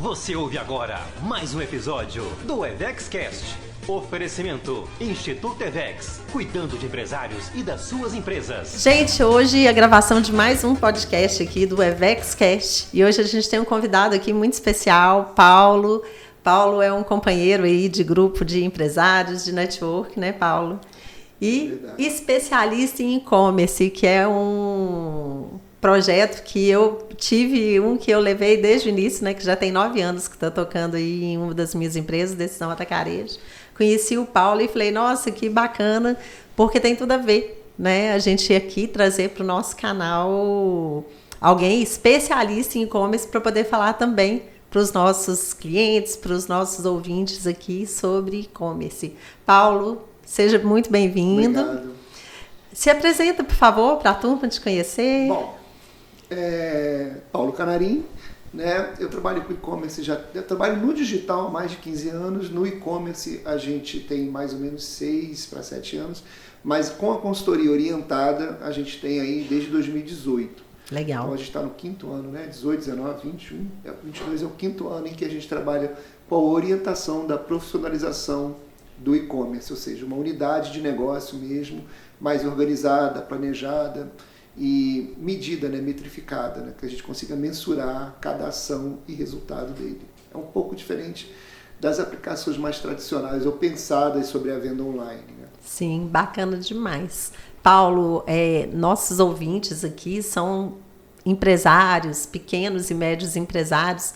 Você ouve agora mais um episódio do EvexCast. Oferecimento Instituto Evex, cuidando de empresários e das suas empresas. Gente, hoje a gravação de mais um podcast aqui do EvexCast. E hoje a gente tem um convidado aqui muito especial, Paulo. Paulo é um companheiro aí de grupo de empresários, de network, né, Paulo? E especialista em e-commerce, que é um projeto que eu tive, que eu levei desde o início, né, que já tem 9 anos que está tocando aí em uma das minhas empresas, Decisão Atacarejo. Conheci o Paulo e falei, nossa, que bacana, porque tem tudo a ver, né? A gente aqui trazer para o nosso canal alguém especialista em e-commerce para poder falar também para os nossos clientes, para os nossos ouvintes aqui sobre e-commerce. Paulo, seja muito bem-vindo. Obrigado. Se apresenta, por favor, para a turma te conhecer. Bom, Paulo Canarim, né? Eu trabalho com e-commerce, eu trabalho no digital há mais de 15 anos, no e-commerce a gente tem mais ou menos 6 para 7 anos, mas com a consultoria orientada a gente tem aí desde 2018. Legal. Então a gente está no 5º ano, né? 18, 19, 21, 22 é o 5º ano em que a gente trabalha com a orientação da profissionalização do e-commerce, ou seja, uma unidade de negócio mesmo, mais organizada, planejada e medida, né, metrificada, né, que a gente consiga mensurar cada ação e resultado dele. É um pouco diferente das aplicações mais tradicionais ou pensadas sobre a venda online, né? Sim, bacana demais. Paulo, nossos ouvintes aqui são empresários, pequenos e médios empresários.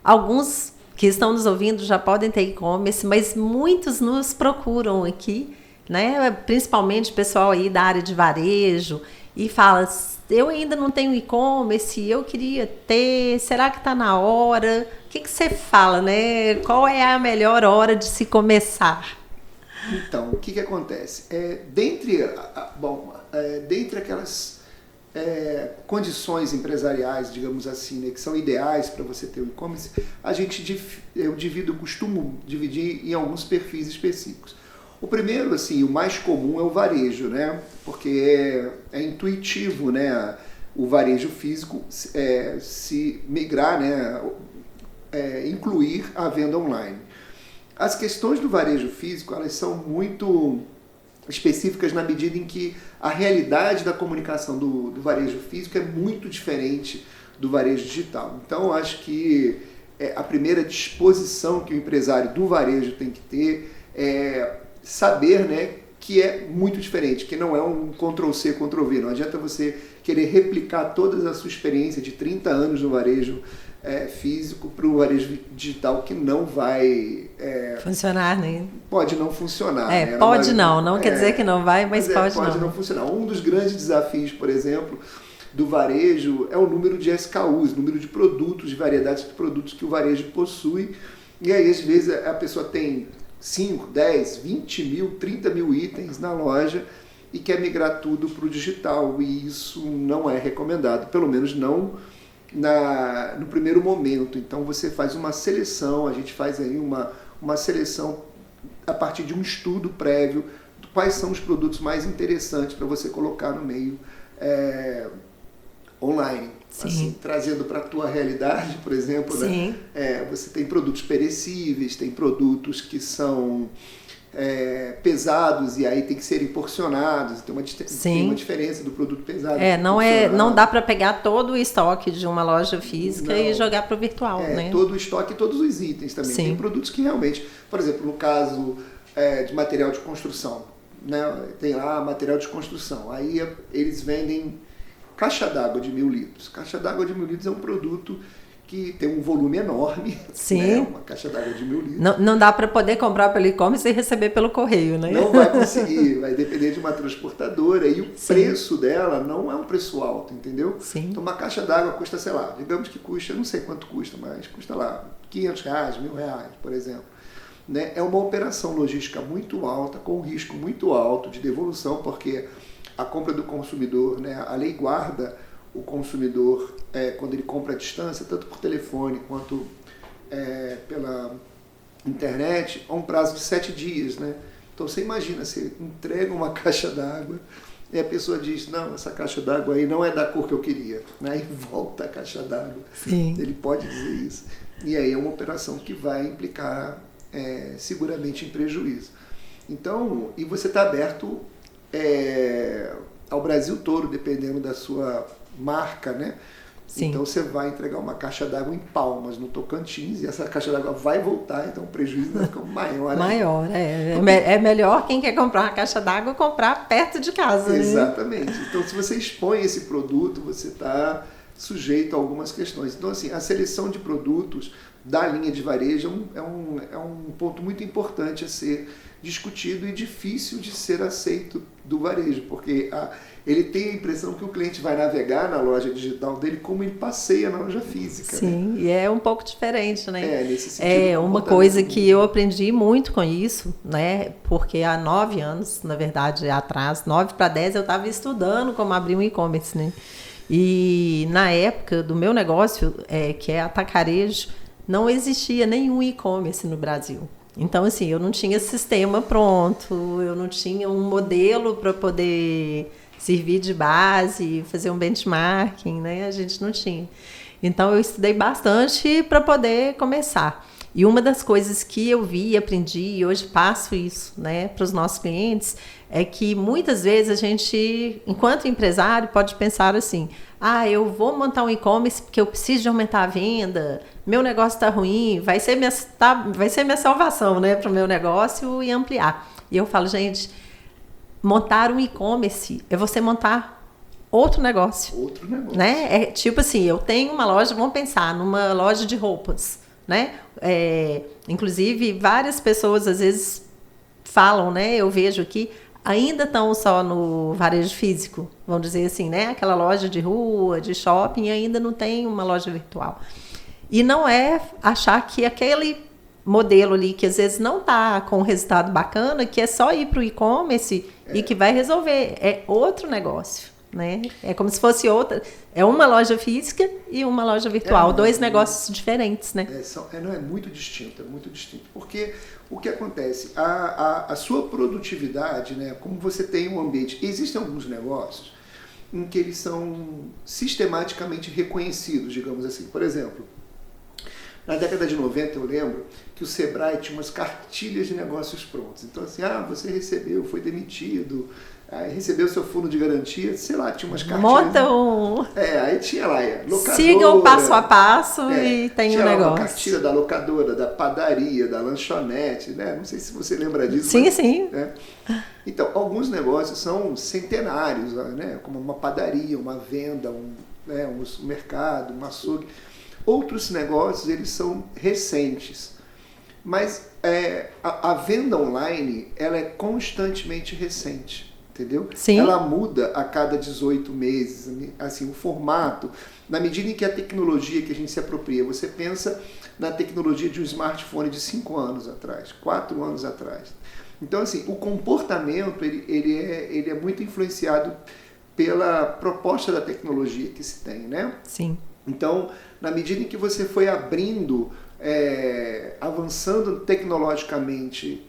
Alguns que estão nos ouvindo já podem ter e-commerce, mas muitos nos procuram aqui, né? Principalmente pessoal aí da área de varejo, e fala, eu ainda não tenho e-commerce, eu queria ter, será que está na hora? O que você fala, né? Qual é a melhor hora de se começar? Então, o que acontece? Dentre aquelas condições empresariais, digamos assim, né, que são ideais para você ter o e-commerce, eu costumo dividir em alguns perfis específicos. O primeiro, assim, o mais comum é o varejo, né? Porque é intuitivo, né? O varejo físico se migrar, né? Incluir a venda online. As questões do varejo físico, elas são muito específicas na medida em que a realidade da comunicação do varejo físico é muito diferente do varejo digital. Então, eu acho que a primeira disposição que o empresário do varejo tem que ter é saber, né, que é muito diferente, que não é um Ctrl-C, Ctrl-V. Não adianta você querer replicar toda a sua experiência de 30 anos no varejo físico para o varejo digital, que não vai funcionar, né? Pode não funcionar. Né? Pode não quer dizer que não vai, mas pode não funcionar. Um dos grandes desafios, por exemplo, do varejo é o número de SKUs, número de produtos, de variedades de produtos que o varejo possui. E aí, às vezes, a pessoa tem 5, 10, 20 mil, 30 mil itens na loja e quer migrar tudo para o digital. E isso não é recomendado, pelo menos não no primeiro momento. Então você faz uma seleção, a gente faz aí uma seleção a partir de um estudo prévio de quais são os produtos mais interessantes para você colocar no meio online. Assim, trazendo para a tua realidade, por exemplo, né? Você tem produtos perecíveis, tem produtos que são pesados e aí tem que serem porcionados, tem uma diferença do produto pesado. Não dá para pegar todo o estoque de uma loja física e jogar para o virtual, né? Todo o estoque e todos os itens também. Tem produtos que realmente, por exemplo, no caso de material de construção, né? Tem lá material de construção, aí eles vendem caixa d'água de 1.000 litros. Caixa d'água de 1.000 litros é um produto que tem um volume enorme. Sim. Né? Uma caixa d'água de 1.000 litros. Não dá para poder comprar pelo e-commerce e receber pelo correio, né? Não vai conseguir, vai depender de uma transportadora e o preço dela não é um preço alto, entendeu? Sim. Então uma caixa d'água custa, sei lá, digamos que custa, não sei quanto custa, mas custa lá R$500, R$1.000, por exemplo. Né? É uma operação logística muito alta, com um risco muito alto de devolução, porque a compra do consumidor, né, a lei guarda o consumidor quando ele compra à distância, tanto por telefone quanto pela internet, a um prazo de 7 dias. Né? Então você imagina, você entrega uma caixa d'água e a pessoa diz, não, essa caixa d'água aí não é da cor que eu queria, né? E volta a caixa d'água. Sim. Ele pode dizer isso. E aí é uma operação que vai implicar seguramente em prejuízo. Então, e você está aberto ao Brasil todo, dependendo da sua marca, né? Sim. Então você vai entregar uma caixa d'água em Palmas, no Tocantins, e essa caixa d'água vai voltar, então o prejuízo vai ficar maior. Maior, é melhor quem quer comprar uma caixa d'água comprar perto de casa. Exatamente. Né? Então se você expõe esse produto, você está sujeito a algumas questões. Então assim, a seleção de produtos da linha de varejo é um ponto muito importante a ser discutido e difícil de ser aceito do varejo, porque ele tem a impressão que o cliente vai navegar na loja digital dele como ele passeia na loja física. Sim, né? E é um pouco diferente, né? Nesse sentido. É uma coisa que eu aprendi muito com isso, né? Porque há 9 anos, na verdade, atrás, 9 para 10, eu estava estudando como abrir um e-commerce, né? E na época do meu negócio, que é atacarejo, não existia nenhum e-commerce no Brasil. Então, assim, eu não tinha sistema pronto, eu não tinha um modelo para poder servir de base, fazer um benchmarking, né? A gente não tinha. Então, eu estudei bastante para poder começar. E uma das coisas que eu vi e aprendi, e hoje passo isso, né, para os nossos clientes, é que muitas vezes a gente, enquanto empresário, pode pensar assim: eu vou montar um e-commerce porque eu preciso de aumentar a venda, meu negócio está ruim, vai ser minha salvação, né, para o meu negócio e ampliar. E eu falo, gente, montar um e-commerce é você montar outro negócio. Outro negócio. Né? É tipo assim, eu tenho uma loja, vamos pensar, numa loja de roupas, né? Inclusive, várias pessoas às vezes falam, né? Eu vejo aqui, ainda estão só no varejo físico, vamos dizer assim, né? Aquela loja de rua, de shopping, ainda não tem uma loja virtual. E não é achar que aquele modelo ali, que às vezes não está com um resultado bacana, que é só ir para o e-commerce e que vai resolver. É outro negócio, né? É como se fosse outra. É uma loja física e uma loja virtual. 2 negócios diferentes, né? Não, é muito distinto, Porque o que acontece? A sua produtividade, né? Como você tem um ambiente... Existem alguns negócios em que eles são sistematicamente reconhecidos, digamos assim. Por exemplo, na década de 90, eu lembro que o Sebrae tinha umas cartilhas de negócios prontos. Então, assim, você recebeu, foi demitido, recebeu seu fundo de garantia, sei lá, tinha umas cartilhas. Monta um... aí tinha lá, locadora. Siga o passo a passo e tem um negócio. Tinha uma cartilha da locadora, da padaria, da lanchonete, né? Não sei se você lembra disso. Sim, mas, sim. Né? Então, alguns negócios são centenários, né? Como uma padaria, uma venda, um mercado, um açougue. Outros negócios, eles são recentes, mas a venda online, ela é constantemente recente, entendeu? Sim. Ela muda a cada 18 meses, assim, o formato, na medida em que a tecnologia que a gente se apropria, você pensa na tecnologia de um smartphone de 5 anos atrás, 4 anos atrás. Então, assim, o comportamento, ele é muito influenciado pela proposta da tecnologia que se tem, né? Sim. Então, na medida em que você foi abrindo, avançando tecnologicamente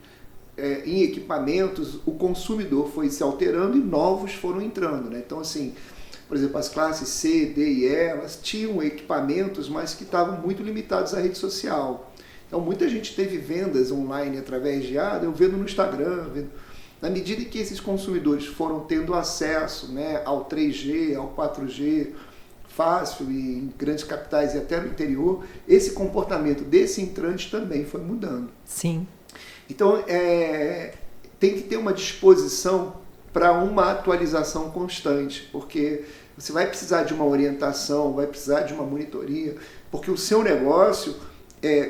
em equipamentos, o consumidor foi se alterando e novos foram entrando, né? Então, assim, por exemplo, as classes C, D e E, elas tinham equipamentos, mas que estavam muito limitados à rede social. Então, muita gente teve vendas online através de, eu vendo no Instagram, Na medida em que esses consumidores foram tendo acesso, né, ao 3G, ao 4G, fácil e em grandes capitais e até no interior, esse comportamento desse entrante também foi mudando. Sim. Então, tem que ter uma disposição para uma atualização constante, porque você vai precisar de uma orientação, vai precisar de uma monitoria, porque o seu negócio,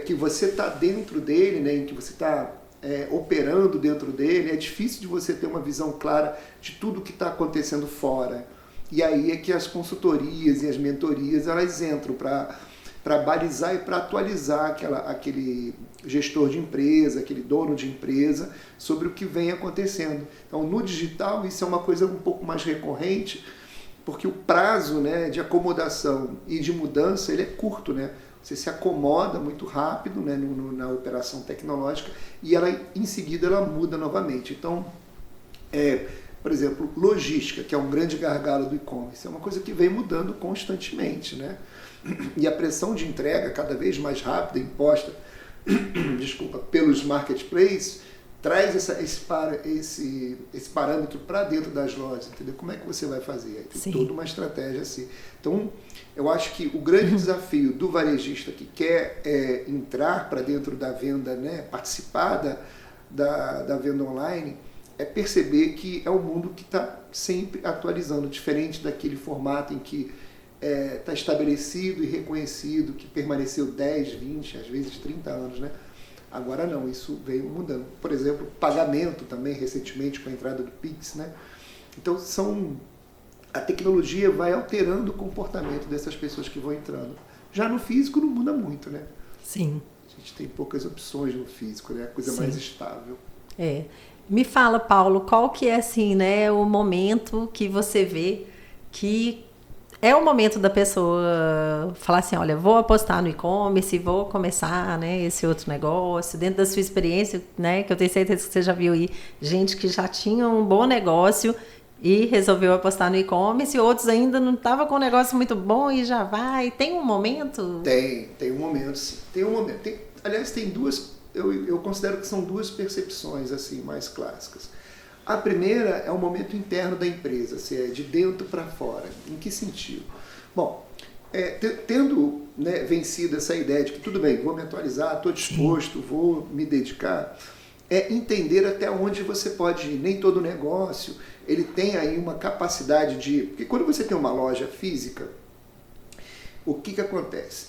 que você está dentro dele, né, em que você está operando dentro dele, é difícil de você ter uma visão clara de tudo que está acontecendo fora. E aí é que as consultorias e as mentorias, elas entram para balizar e para atualizar aquele gestor de empresa, aquele dono de empresa, sobre o que vem acontecendo. Então, no digital, isso é uma coisa um pouco mais recorrente, porque o prazo, né, de acomodação e de mudança, ele é curto, né? Você se acomoda muito rápido, né, na operação tecnológica e em seguida ela muda novamente. Então, Por exemplo, logística, que é um grande gargalo do e-commerce, é uma coisa que vem mudando constantemente, né? E a pressão de entrega cada vez mais rápida, imposta pelos marketplaces, traz esse parâmetro para dentro das lojas, entendeu? Como é que você vai fazer? Tem Sim. toda uma estratégia assim. Então, eu acho que o grande desafio do varejista que quer entrar para dentro da venda, né, participar da venda online, é perceber que é um mundo que está sempre atualizando, diferente daquele formato em que está estabelecido e reconhecido, que permaneceu 10, 20, às vezes 30 anos, né? Agora não, isso veio mudando. Por exemplo, pagamento também, recentemente, com a entrada do Pix, né? Então, a tecnologia vai alterando o comportamento dessas pessoas que vão entrando. Já no físico não muda muito, né? Sim. A gente tem poucas opções no físico, né? A coisa Sim. mais estável. Me fala, Paulo, qual que é, assim, né, o momento que você vê que é o momento da pessoa falar assim, olha, vou apostar no e-commerce, vou começar, né, esse outro negócio, dentro da sua experiência, né, que eu tenho certeza que você já viu aí, gente que já tinha um bom negócio e resolveu apostar no e-commerce, e outros ainda não estavam com um negócio muito bom e já vai. Tem um momento? Tem um momento, sim. Tem um momento. Aliás, tem duas, eu considero que são duas percepções assim mais clássicas. A primeira é o momento interno da empresa, se é de dentro para fora. Em que sentido? Bom, tendo, né, vencido essa ideia de que tudo bem, vou me atualizar, estou disposto, vou me dedicar, é entender até onde você pode ir. Nem todo negócio ele tem aí uma capacidade de... Porque quando você tem uma loja física, o que acontece?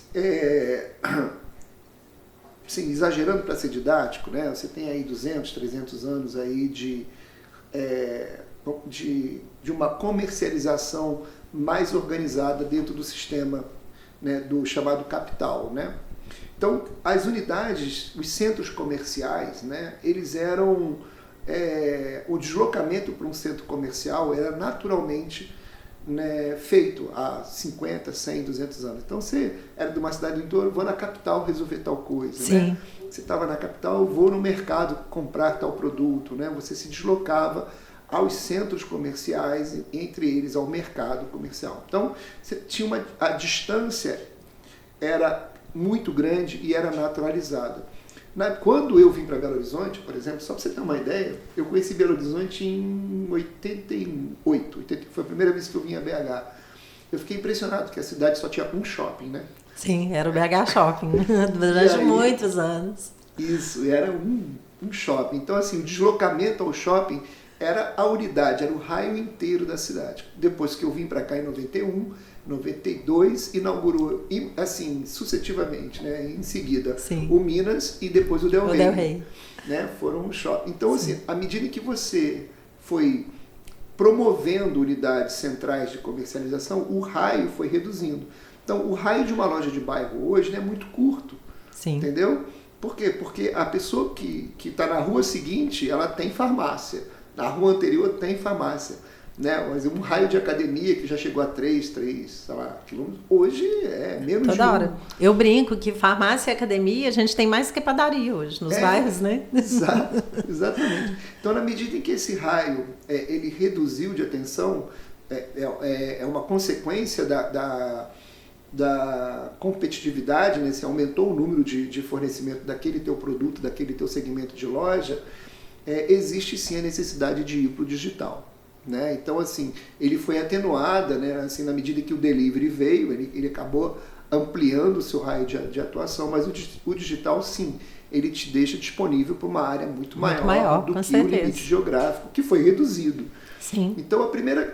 Assim, exagerando para ser didático, né, você tem aí 200, 300 anos aí de uma comercialização mais organizada dentro do sistema, né, do chamado capital, né? Então, as unidades, os centros comerciais, né, eles eram... o deslocamento para um centro comercial era naturalmente, né, feito há 50, 100, 200 anos. Então, você era de uma cidade do interior, vou na capital resolver tal coisa. Sim. Né? Você estava na capital, vou no mercado comprar tal produto. Né? Você se deslocava aos centros comerciais, entre eles ao mercado comercial. Então, você tinha a distância era muito grande e era naturalizada. Quando eu vim para Belo Horizonte, por exemplo, só para você ter uma ideia, eu conheci Belo Horizonte em 88, foi a primeira vez que eu vim a BH. Eu fiquei impressionado que a cidade só tinha um shopping, né? Sim, era o BH Shopping, durante muitos anos. Isso, era um shopping. Então, assim, o deslocamento ao shopping era a unidade, era o raio inteiro da cidade. Depois que eu vim para cá em 91, 92, inaugurou, assim, sucessivamente, né? Em seguida, Sim. o Minas e depois o Del Rey. O Del Rey. Né? Foram um shopping. Então, assim, à medida que você foi promovendo unidades centrais de comercialização, o raio foi reduzindo. Então, o raio de uma loja de bairro hoje, né, é muito curto. Sim. Entendeu? Por quê? Porque a pessoa que está na rua seguinte, ela tem farmácia. Na rua anterior tem farmácia. Né? Mas um raio de academia que já chegou a 3 quilômetros, hoje é menos de toda hora. Eu brinco que farmácia e academia a gente tem mais que padaria hoje, nos bairros, né? Exatamente. Então, na medida em que esse raio ele reduziu de atenção, é uma consequência da competitividade, né? Se aumentou o número de fornecimento daquele teu produto, daquele teu segmento de loja, existe sim a necessidade de ir para o digital. Né? Então, assim, ele foi atenuada, né? Assim, na medida que o delivery veio, ele acabou ampliando o seu raio de atuação, mas o digital, sim, ele te deixa disponível para uma área muito maior do que certeza. O limite geográfico, que foi reduzido. Sim. Então, a primeira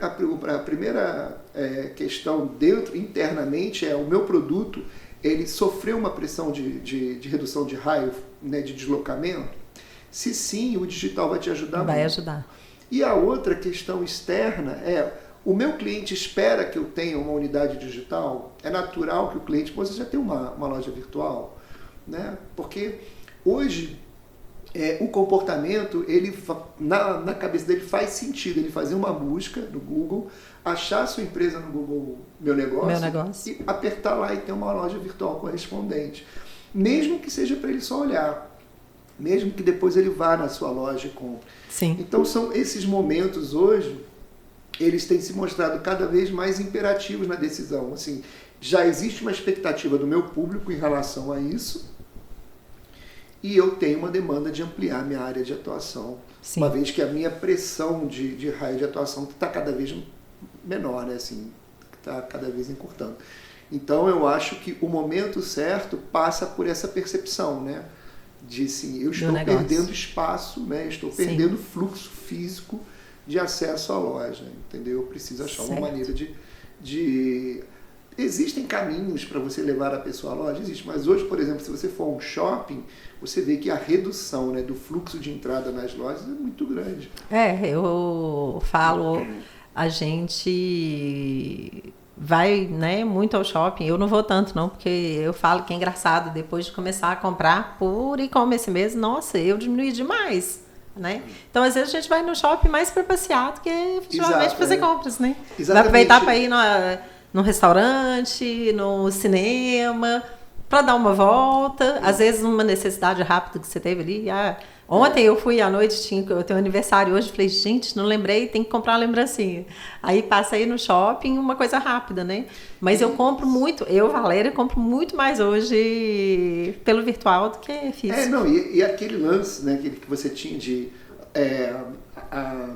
questão internamente o meu produto, ele sofreu uma pressão de redução de raio, né, de deslocamento. Se sim, o digital vai te ajudar muito. Vai ajudar. E a outra questão externa o meu cliente espera que eu tenha uma unidade digital? É natural que o cliente, você já tem uma loja virtual? Né? Porque hoje o comportamento, ele, na cabeça dele faz sentido ele fazer uma busca no Google, achar a sua empresa no Google Meu Negócio e apertar lá e ter uma loja virtual correspondente. Mesmo que seja para ele só olhar. mesmo que depois ele vá na sua loja e compre. Sim. Então são esses momentos hoje, eles têm se mostrado cada vez mais imperativos na decisão. Assim, já existe uma expectativa do meu público em relação a isso, e eu tenho uma demanda de ampliar minha área de atuação, Sim. uma vez que a minha pressão de raio de atuação está cada vez menor, né? Assim, está cada vez encurtando. Então eu acho que o momento certo passa por essa percepção, né? De sim, eu estou perdendo espaço, né? Estou perdendo fluxo físico de acesso à loja, entendeu? Eu preciso achar uma maneira de... Existem caminhos para você levar a pessoa à loja, existe, mas hoje, por exemplo, se você for a um shopping, você vê que a redução, né, do fluxo de entrada nas lojas é muito grande. Eu falo, a gente vai, né, muito ao shopping. Eu não vou tanto não, porque eu falo que é engraçado, depois de começar a comprar por e-commerce mesmo, nossa, eu diminuí demais, né? Então às vezes a gente vai no shopping mais para passear do que efetivamente fazer compras, né? Exatamente. Vai aproveitar para ir no restaurante, no cinema, para dar uma volta, às vezes uma necessidade rápida que você teve ali. Ontem eu fui à noite, eu tenho aniversário hoje, falei, gente, não lembrei, tem que comprar uma lembrancinha. Aí passei no shopping, uma coisa rápida, né? Mas eu compro muito, Valéria, compro muito mais hoje pelo virtual do que físico. E aquele lance, né, que você tinha de há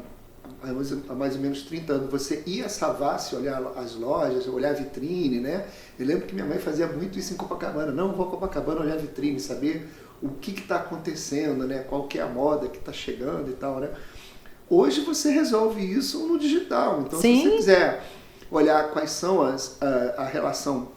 mais ou menos 30 anos, você ia a Savassi olhar as lojas, olhar a vitrine, né? Eu lembro que minha mãe fazia muito isso em Copacabana. Não, vou a Copacabana olhar a vitrine, saber o que está acontecendo, né? Qual que é a moda que está chegando e tal, né? Hoje você resolve isso no digital. Então, se você quiser olhar quais são a relação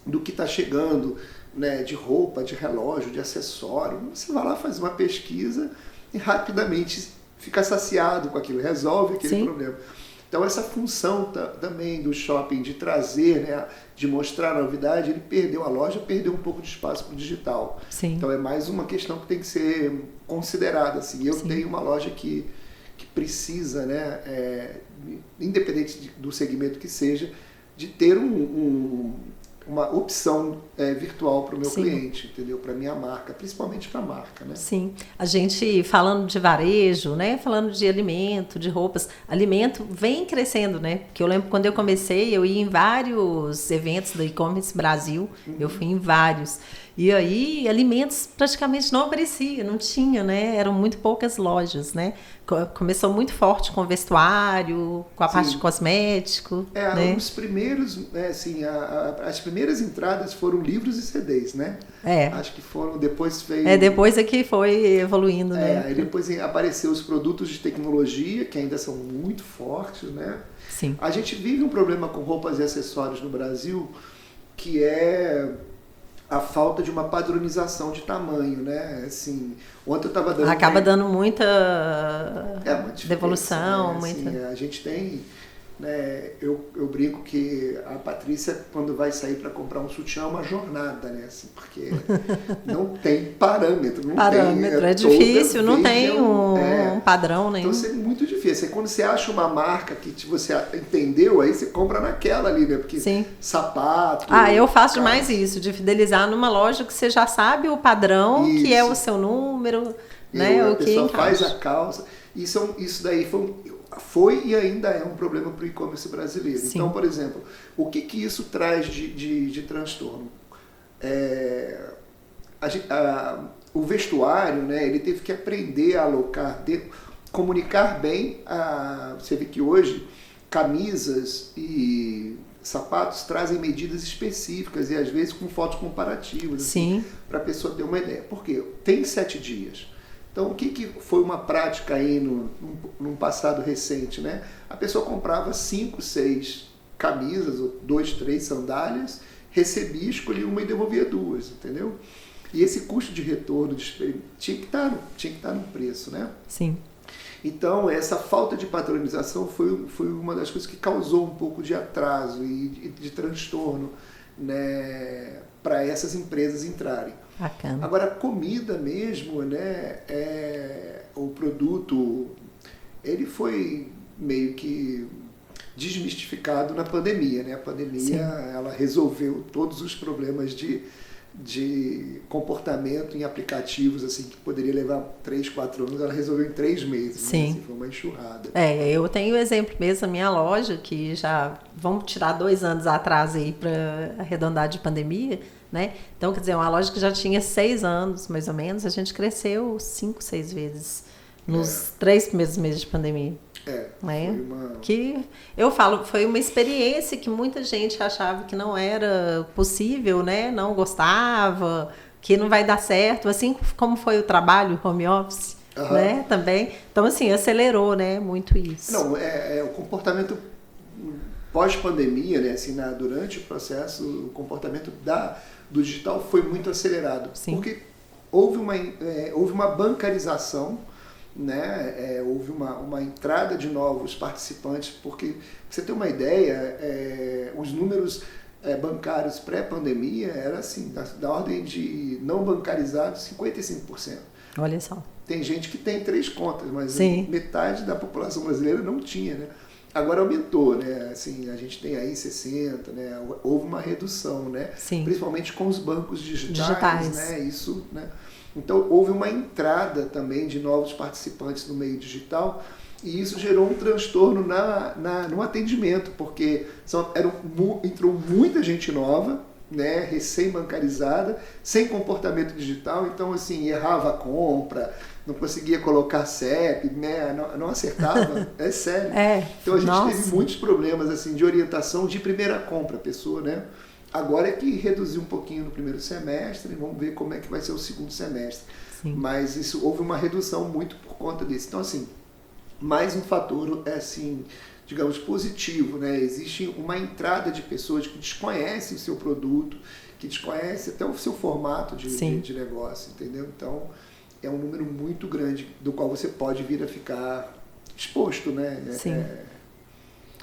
do que está chegando, né, de roupa, de relógio, de acessório, você vai lá, faz uma pesquisa e rapidamente fica saciado com aquilo, resolve aquele problema. Então essa função também do shopping de trazer, né, de mostrar a novidade, ele perdeu, a loja perdeu um pouco de espaço para o digital. Sim. Então é mais uma questão que tem que ser considerada. Assim. Eu tenho uma loja que precisa, né, independente do segmento que seja, de ter uma opção virtual para o meu cliente, entendeu? Para a minha marca, principalmente para a marca, né? Sim. A gente, falando de varejo, né? Falando de alimento, de roupas, alimento vem crescendo, né? Porque eu lembro quando eu comecei, eu ia em vários eventos da e-commerce Brasil, eu fui em vários. E aí, alimentos praticamente não aparecia, não tinha, né? Eram muito poucas lojas, né? Começou muito forte com vestuário, com a parte de cosmético. Né? Os primeiros, né, assim, as primeiras entradas foram livros e CDs, né? Acho que foram, depois veio... depois é que foi evoluindo, né? Aí depois apareceu os produtos de tecnologia, que ainda são muito fortes, né? Sim. A gente vive um problema com roupas e acessórios no Brasil, que é a falta de uma padronização de tamanho, né? Assim, ontem eu estava dando... Acaba dando muita Né? devolução, Assim, muita... A gente tem... Né, eu brinco que a Patrícia, quando vai sair para comprar um sutiã, é uma jornada, né? Assim, porque não tem parâmetro. É difícil, não tem um padrão nenhum. Então, é muito difícil. Aí, quando você acha uma marca que você entendeu, aí você compra naquela ali, né? Porque sapato... eu faço demais isso, de fidelizar numa loja que você já sabe o padrão, que é o seu número, né? A pessoa faz a calça. Isso daí foi e ainda é um problema para o e-commerce brasileiro. Sim. Então, por exemplo, o que isso traz de transtorno? O vestuário, né, ele teve que aprender a alocar, comunicar bem. Você vê que hoje camisas e sapatos trazem medidas específicas e às vezes com fotos comparativas, assim, para a pessoa ter uma ideia. Por quê? Tem 7 dias. Então, o que foi uma prática aí num passado recente, né? A pessoa comprava 5, 6 camisas, ou 2, 3 sandálias, recebia, escolhia uma e devolvia 2, entendeu? E esse custo de retorno tinha que estar no preço, né? Sim. Então, essa falta de padronização foi uma das coisas que causou um pouco de atraso e de transtorno, né, para essas empresas entrarem. Bacana. Agora, a comida mesmo, né, o produto, ele foi meio que desmistificado na pandemia, né? A pandemia, ela resolveu todos os problemas de de comportamento em aplicativos assim que poderia levar 3, 4 anos, ela resolveu em 3 meses. Sim. Né? Assim, foi uma enxurrada. Eu tenho exemplo mesmo na minha loja, que já vamos tirar 2 anos atrás aí para arredondar de pandemia, né? Então, quer dizer, uma loja que já tinha 6 anos, mais ou menos, a gente cresceu 5, 6 vezes nos 3 primeiros meses de pandemia. Foi uma... Que eu falo, foi uma experiência que muita gente achava que não era possível, né? Não gostava, que não vai dar certo, assim como foi o trabalho home office, né? Também. Então, assim, acelerou, né? Muito isso. Não, o comportamento pós-pandemia, né? Assim, durante o processo, o comportamento do digital foi muito acelerado. Sim. Porque houve uma bancarização, né? Houve uma entrada de novos participantes, porque, pra você ter uma ideia, os números bancários pré-pandemia era assim, da ordem de não bancarizados, 55%. Olha só. Tem gente que tem 3 contas, mas Sim. metade da população brasileira não tinha, né? Agora aumentou, né? Assim, a gente tem aí 60%, né? Houve uma redução, né? Sim. Principalmente com os bancos digitais. Né? Isso, né? Então, houve uma entrada também de novos participantes no meio digital e isso gerou um transtorno no atendimento, porque entrou muita gente nova, né, recém-bancarizada, sem comportamento digital, então, assim, errava a compra, não conseguia colocar CEP, né, não acertava, é sério. Então, a gente teve muitos problemas, assim, de orientação de primeira compra, a pessoa, né? Agora é que reduziu um pouquinho no primeiro semestre, vamos ver como é que vai ser o segundo semestre. Sim. Mas houve uma redução muito por conta disso. Então, assim, mais um fator, assim, digamos, positivo, né? Existe uma entrada de pessoas que desconhecem o seu produto, que desconhecem até o seu formato de negócio, entendeu? Então, é um número muito grande do qual você pode vir a ficar exposto, né? Sim.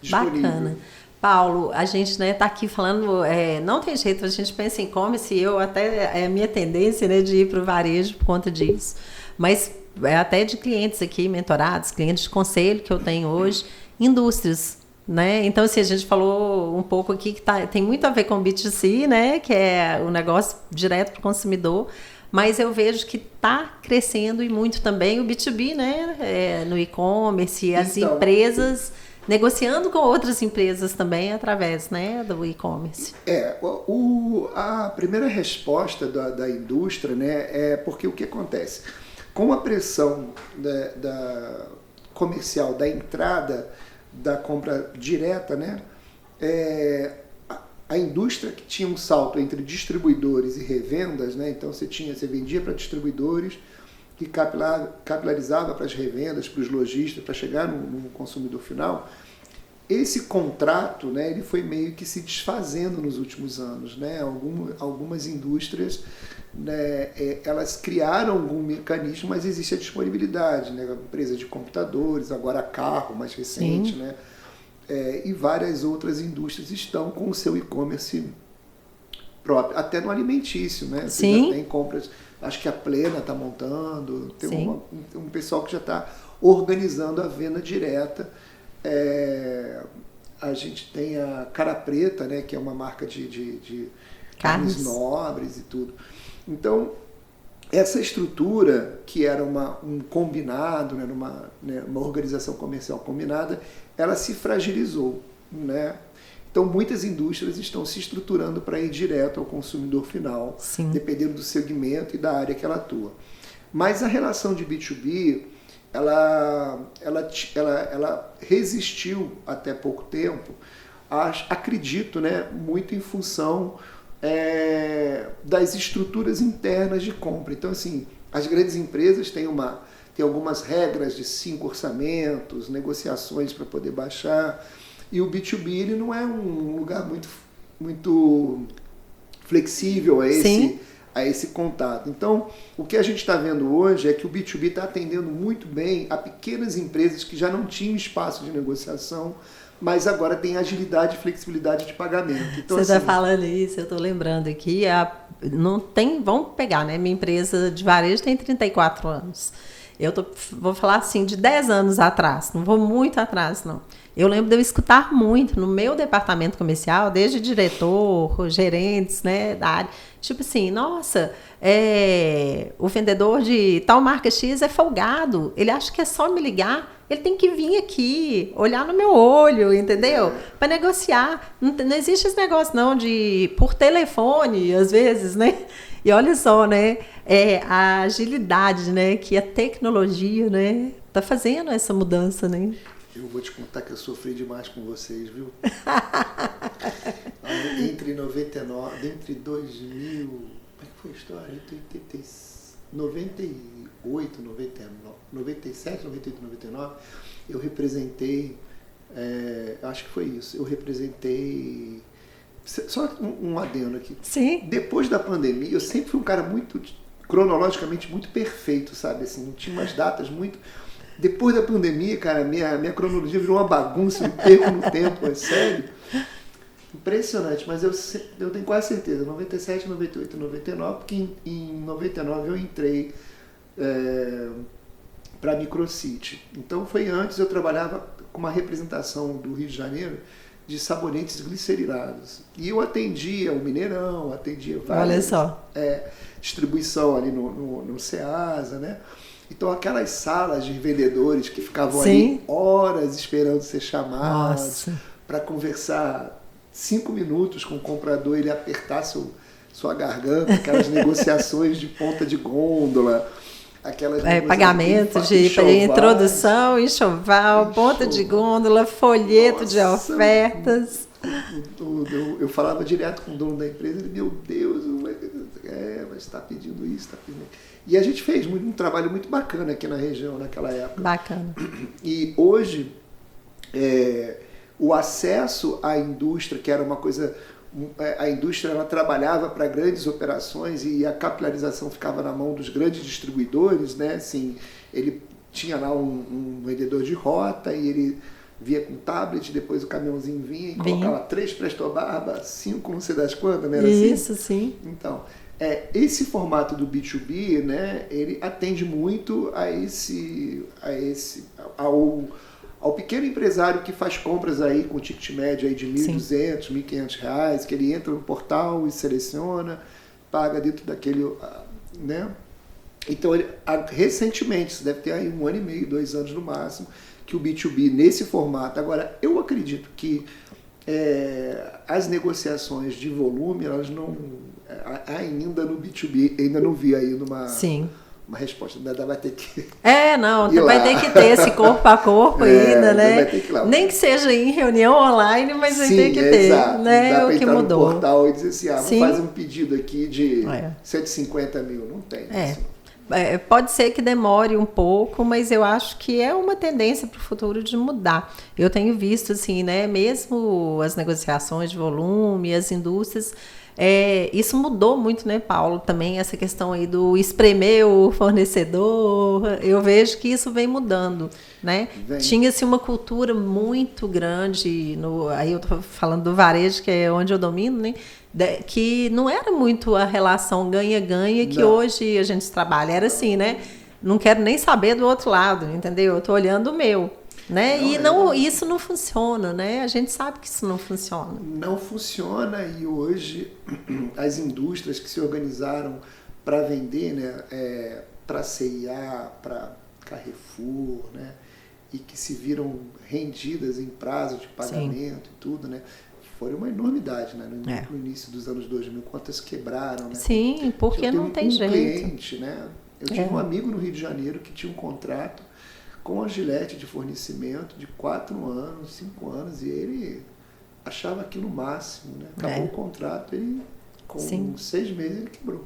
Disponível. Bacana. Paulo, a gente tá aqui falando, não tem jeito, a gente pensa em e-commerce e eu até, é a minha tendência, né, de ir para o varejo por conta disso, mas até de clientes aqui, mentorados, clientes de conselho que eu tenho hoje, indústrias, né? Então, assim, a gente falou um pouco aqui que tem muito a ver com o B2C, né, que é o negócio direto para o consumidor, mas eu vejo que está crescendo e muito também o B2B, né, no e-commerce, e as empresas negociando com outras empresas também através, né, do e-commerce. A primeira resposta da indústria, né, é porque o que acontece? Com a pressão da comercial, da entrada da compra direta, né, a indústria que tinha um salto entre distribuidores e revendas, né, então você vendia para distribuidores, que capilarizava para as revendas, para os lojistas, para chegar no consumidor final. Esse contrato, né, ele foi meio que se desfazendo nos últimos anos, né? Algumas indústrias, né, elas criaram algum mecanismo, mas existe a disponibilidade, né? Empresa de computadores, agora carro mais recente, né? E várias outras indústrias estão com o seu e-commerce próprio, até no alimentício, né? Você já tem compras. Acho que a Plena está montando, tem um pessoal que já está organizando a venda direta. A gente tem a Cara Preta, né, que é uma marca de carnes nobres e tudo. Então, essa estrutura, que era um combinado, né, uma organização comercial combinada, ela se fragilizou, né? Então, muitas indústrias estão se estruturando para ir direto ao consumidor final, dependendo do segmento e da área que ela atua. Mas a relação de B2B, ela resistiu até pouco tempo, acredito, né, muito em função das estruturas internas de compra. Então, assim, as grandes empresas têm algumas regras de 5 orçamentos, negociações para poder baixar. E o B2B, ele não é um lugar muito flexível a esse contato. Então, o que a gente está vendo hoje é que o B2B está atendendo muito bem a pequenas empresas que já não tinham espaço de negociação, mas agora tem agilidade e flexibilidade de pagamento. Então, você está falando isso, eu estou lembrando aqui, vamos pegar, né? Minha empresa de varejo tem 34 anos. Vou falar assim, de 10 anos atrás, não vou muito atrás, não. Eu lembro de eu escutar muito no meu departamento comercial, desde diretor, gerentes, né, da área, tipo assim, nossa, o vendedor de tal marca X é folgado, ele acha que é só me ligar, ele tem que vir aqui, olhar no meu olho, entendeu? Para negociar. Não existe esse negócio, não, de por telefone, às vezes, né? E olha só, né? A agilidade, né? Que a tecnologia, né? Tá fazendo essa mudança, né? Eu vou te contar que eu sofri demais com vocês, viu? Entre 99, entre 2000... Como é que foi a história? Entre 98, 99, 97, 98, 99, eu representei... acho que foi isso. Eu representei... Só um adendo aqui. Sim. Depois da pandemia, eu sempre fui um cara muito... cronologicamente muito perfeito, sabe? Assim, não tinha umas datas muito... Depois da pandemia, cara, minha cronologia virou uma bagunça, um perco no tempo, é sério. Impressionante, mas eu tenho quase certeza, 97, 98, 99, porque em 99 eu entrei para a Microcity. Então foi antes, eu trabalhava com uma representação do Rio de Janeiro de sabonetes glicerilados. E eu atendia o Mineirão, atendia várias distribuição ali no Ceasa, né? Então, aquelas salas de vendedores que ficavam ali horas esperando ser chamados para conversar 5 minutos com o comprador, ele apertar sua garganta, aquelas negociações de ponta de gôndola, aquelas pagamento de introdução, enxoval, ponta de gôndola, folheto de ofertas. Eu falava direto com o dono da empresa, ele, meu Deus, mas está pedindo isso, está pedindo isso. E a gente fez um trabalho muito bacana aqui na região naquela época. Bacana. E hoje, o acesso à indústria, que era uma coisa... A indústria ela trabalhava para grandes operações e a capilarização ficava na mão dos grandes distribuidores, né? Assim, ele tinha lá um vendedor de rota e ele via com tablet, depois o caminhãozinho vinha e colocava 3 Prestobarba, 5 não sei das quantas, né? Era isso, assim? Sim. Então... esse formato do B2B, né, ele atende muito ao pequeno empresário que faz compras aí com ticket médio aí de R$1.200, R$1.500, que ele entra no portal e seleciona, paga dentro daquele, né? Então, recentemente, isso deve ter aí 1 ano e meio, 2 anos no máximo, que o B2B nesse formato. Agora, eu acredito que as negociações de volume, elas não... ainda no B2B, ainda não vi aí uma resposta, ainda vai ter que vai ter que ter esse corpo a corpo ainda, né? Vai ter que ir lá. Nem que seja em reunião online, mas vai ter que ter, exato. né? Dá pra o que entrar mudou. no portal e dizer assim, vou fazer um pedido aqui de 150 mil, não tem isso. Pode ser que demore um pouco, mas eu acho que é uma tendência para o futuro de mudar. Eu tenho visto, assim, né, mesmo as negociações de volume, as indústrias, isso mudou muito, né, Paulo? Também essa questão aí do espremer o fornecedor, eu vejo que isso vem mudando, né? Tinha-se uma cultura muito grande, aí eu estou falando do varejo, que é onde eu domino, né? Que não era muito a relação ganha-ganha que hoje a gente trabalha. Era assim, né? Não quero nem saber do outro lado, entendeu? Eu estou olhando o meu. Né? Isso não funciona, né? A gente sabe que isso não funciona. Não funciona, e hoje as indústrias que se organizaram para vender, né, para C&A, para Carrefour, né, e que se viram rendidas em prazo de pagamento e tudo, né? Foi uma enormidade, né? No início dos anos 2000, quantas quebraram, né? Sim, porque não tem jeito. Cliente, né? Eu tive um amigo no Rio de Janeiro que tinha um contrato com a Gillette de fornecimento de 4 anos, 5 anos, e ele achava aquilo o máximo, né? Acabou o contrato e com 6 meses ele quebrou.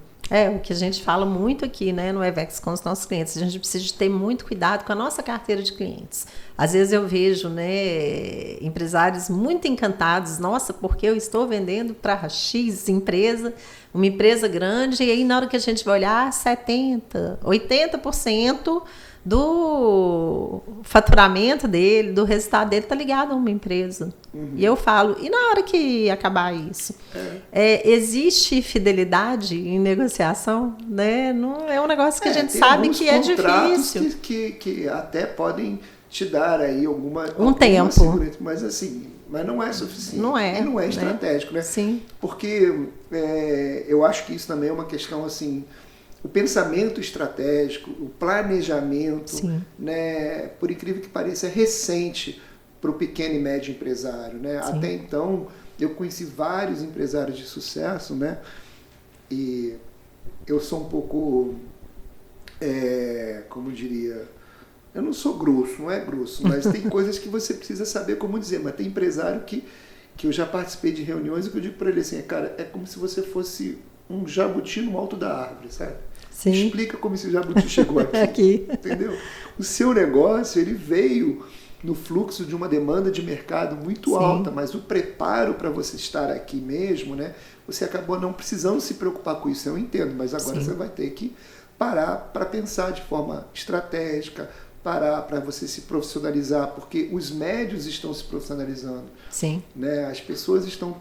O que a gente fala muito aqui, né, no EVEX com os nossos clientes, a gente precisa ter muito cuidado com a nossa carteira de clientes. Às vezes eu vejo, né, empresários muito encantados, nossa, porque eu estou vendendo para X empresa, uma empresa grande, e aí na hora que a gente vai olhar, 70%, 80% do faturamento dele, do resultado dele, está ligado a uma empresa. E eu falo, e na hora que acabar isso? Existe fidelidade em negociação? Né? Não é um negócio que a gente sabe que é difícil. Que até podem te dar aí alguma tempo. segurança, mas assim, mas não é suficiente. Não é. E não é estratégico, né? Sim. Porque eu acho que isso também é uma questão assim, o pensamento estratégico, o planejamento, né, por incrível que pareça, é recente para o pequeno e médio empresário, né? Até então, eu conheci vários empresários de sucesso, né? E eu sou um pouco, como diria, eu não sou grosso, não é grosso, mas tem coisas que você precisa saber como dizer. Mas tem empresário que eu já participei de reuniões e que eu digo para ele assim, cara, é como se você fosse um jabuti no alto da árvore, sabe? Sim. Explica como esse jabuti chegou aqui, entendeu? O seu negócio, ele veio no fluxo de uma demanda de mercado muito alta, mas o preparo para você estar aqui mesmo, né? Você acabou não precisando se preocupar com isso, eu entendo, mas agora você vai ter que parar para pensar de forma estratégica, parar para você se profissionalizar, porque os médios estão se profissionalizando. Sim. Né? As pessoas estão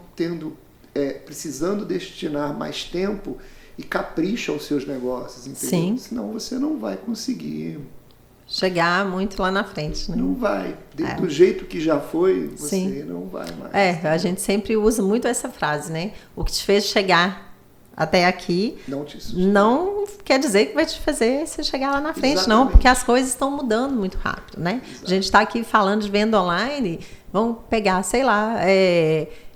precisando destinar mais tempo e capricho aos seus negócios, entendeu? Sim. Senão você não vai conseguir chegar muito lá na frente, né? Não vai. Do jeito que já foi, você não vai mais. A gente sempre usa muito essa frase, né? O que te fez chegar até aqui não quer dizer que vai te fazer você chegar lá na frente, não, porque as coisas estão mudando muito rápido, né? Exato. A gente está aqui falando de venda online, vamos pegar, sei lá,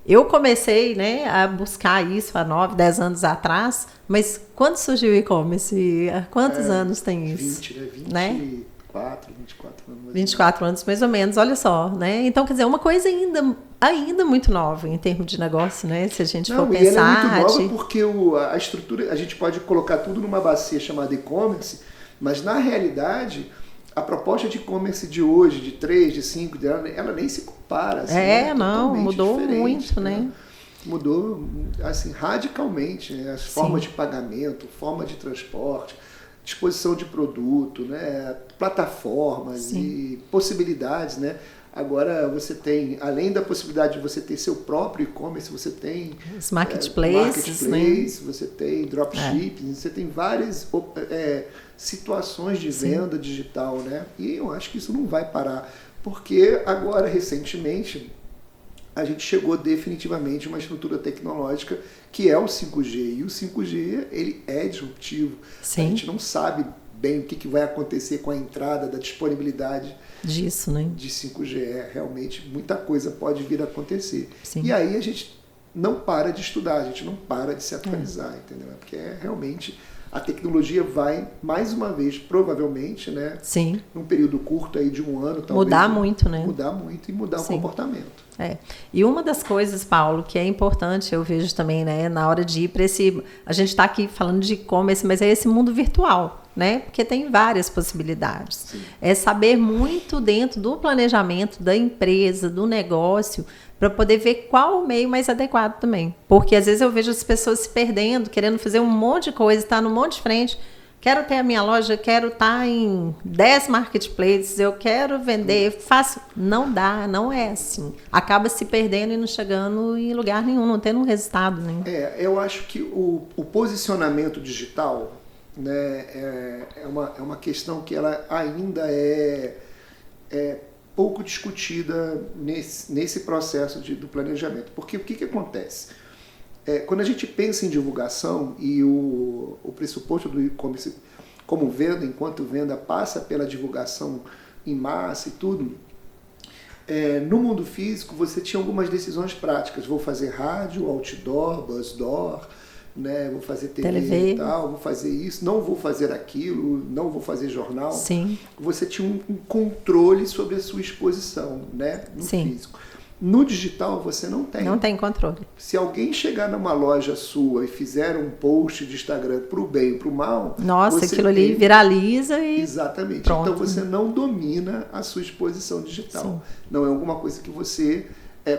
eu comecei, né, a buscar isso há 9, 10 anos atrás, mas quando surgiu o e-commerce? Há quantos anos tem isso? 24 anos. 24 anos, mais ou menos, olha só, né? Então, quer dizer, uma coisa ainda muito nova em termos de negócio, né? Se a gente for pensar... Ela é muito nova porque a estrutura, a gente pode colocar tudo numa bacia chamada e-commerce, mas na realidade, a proposta de e-commerce de hoje, de 3, de 5, ela nem se compara. Assim, mudou muito, né? Mudou, assim, radicalmente, né? As formas de pagamento, forma de transporte, disposição de produto, né? Plataformas e possibilidades, né? Agora você tem, além da possibilidade de você ter seu próprio e-commerce, você tem os marketplaces, né? Você tem dropshipping, você tem várias situações de venda digital, né? E eu acho que isso não vai parar, porque agora, recentemente, a gente chegou definitivamente a uma estrutura tecnológica que é o 5G. E o 5G, ele é disruptivo. Sim. A gente não sabe bem o que vai acontecer com a entrada da disponibilidade disso, né? De 5G. Realmente, muita coisa pode vir a acontecer. Sim. E aí a gente não para de estudar, a gente não para de se atualizar, entendeu? Porque realmente a tecnologia vai, mais uma vez, provavelmente, né? Sim. Num período curto aí de um ano, talvez. Mudar muito, né? Mudar muito e mudar o comportamento. E uma das coisas, Paulo, que é importante, eu vejo também, né, na hora de ir para esse... A gente está aqui falando de e-commerce, mas é esse mundo virtual, né? Porque tem várias possibilidades. Sim. É saber muito dentro do planejamento da empresa, do negócio, para poder ver qual o meio mais adequado também. Porque às vezes eu vejo as pessoas se perdendo, querendo fazer um monte de coisa, estar num monte de frente. Quero ter a minha loja, quero estar em 10 marketplaces, eu quero vender, faço. Não dá, não é assim. Acaba se perdendo e não chegando em lugar nenhum, não tendo um resultado, né? Eu acho que o posicionamento digital, né, é uma questão que ela ainda é pouco discutida nesse processo do planejamento. Porque o que acontece? Quando a gente pensa em divulgação e o pressuposto do e-commerce como venda, enquanto venda passa pela divulgação em massa e tudo, no mundo físico você tinha algumas decisões práticas. Vou fazer rádio, outdoor, buzzdoor, né? Vou fazer TV e tal, vou fazer isso, não vou fazer aquilo, não vou fazer jornal. Sim. Você tinha um controle sobre a sua exposição, né? No físico. No digital você não tem. Não tem controle. Se alguém chegar numa loja sua e fizer um post de Instagram para o bem e para o mal... Nossa, aquilo ali viraliza e... Exatamente. Pronto. Então você não domina a sua exposição digital. Sim. Não é alguma coisa que você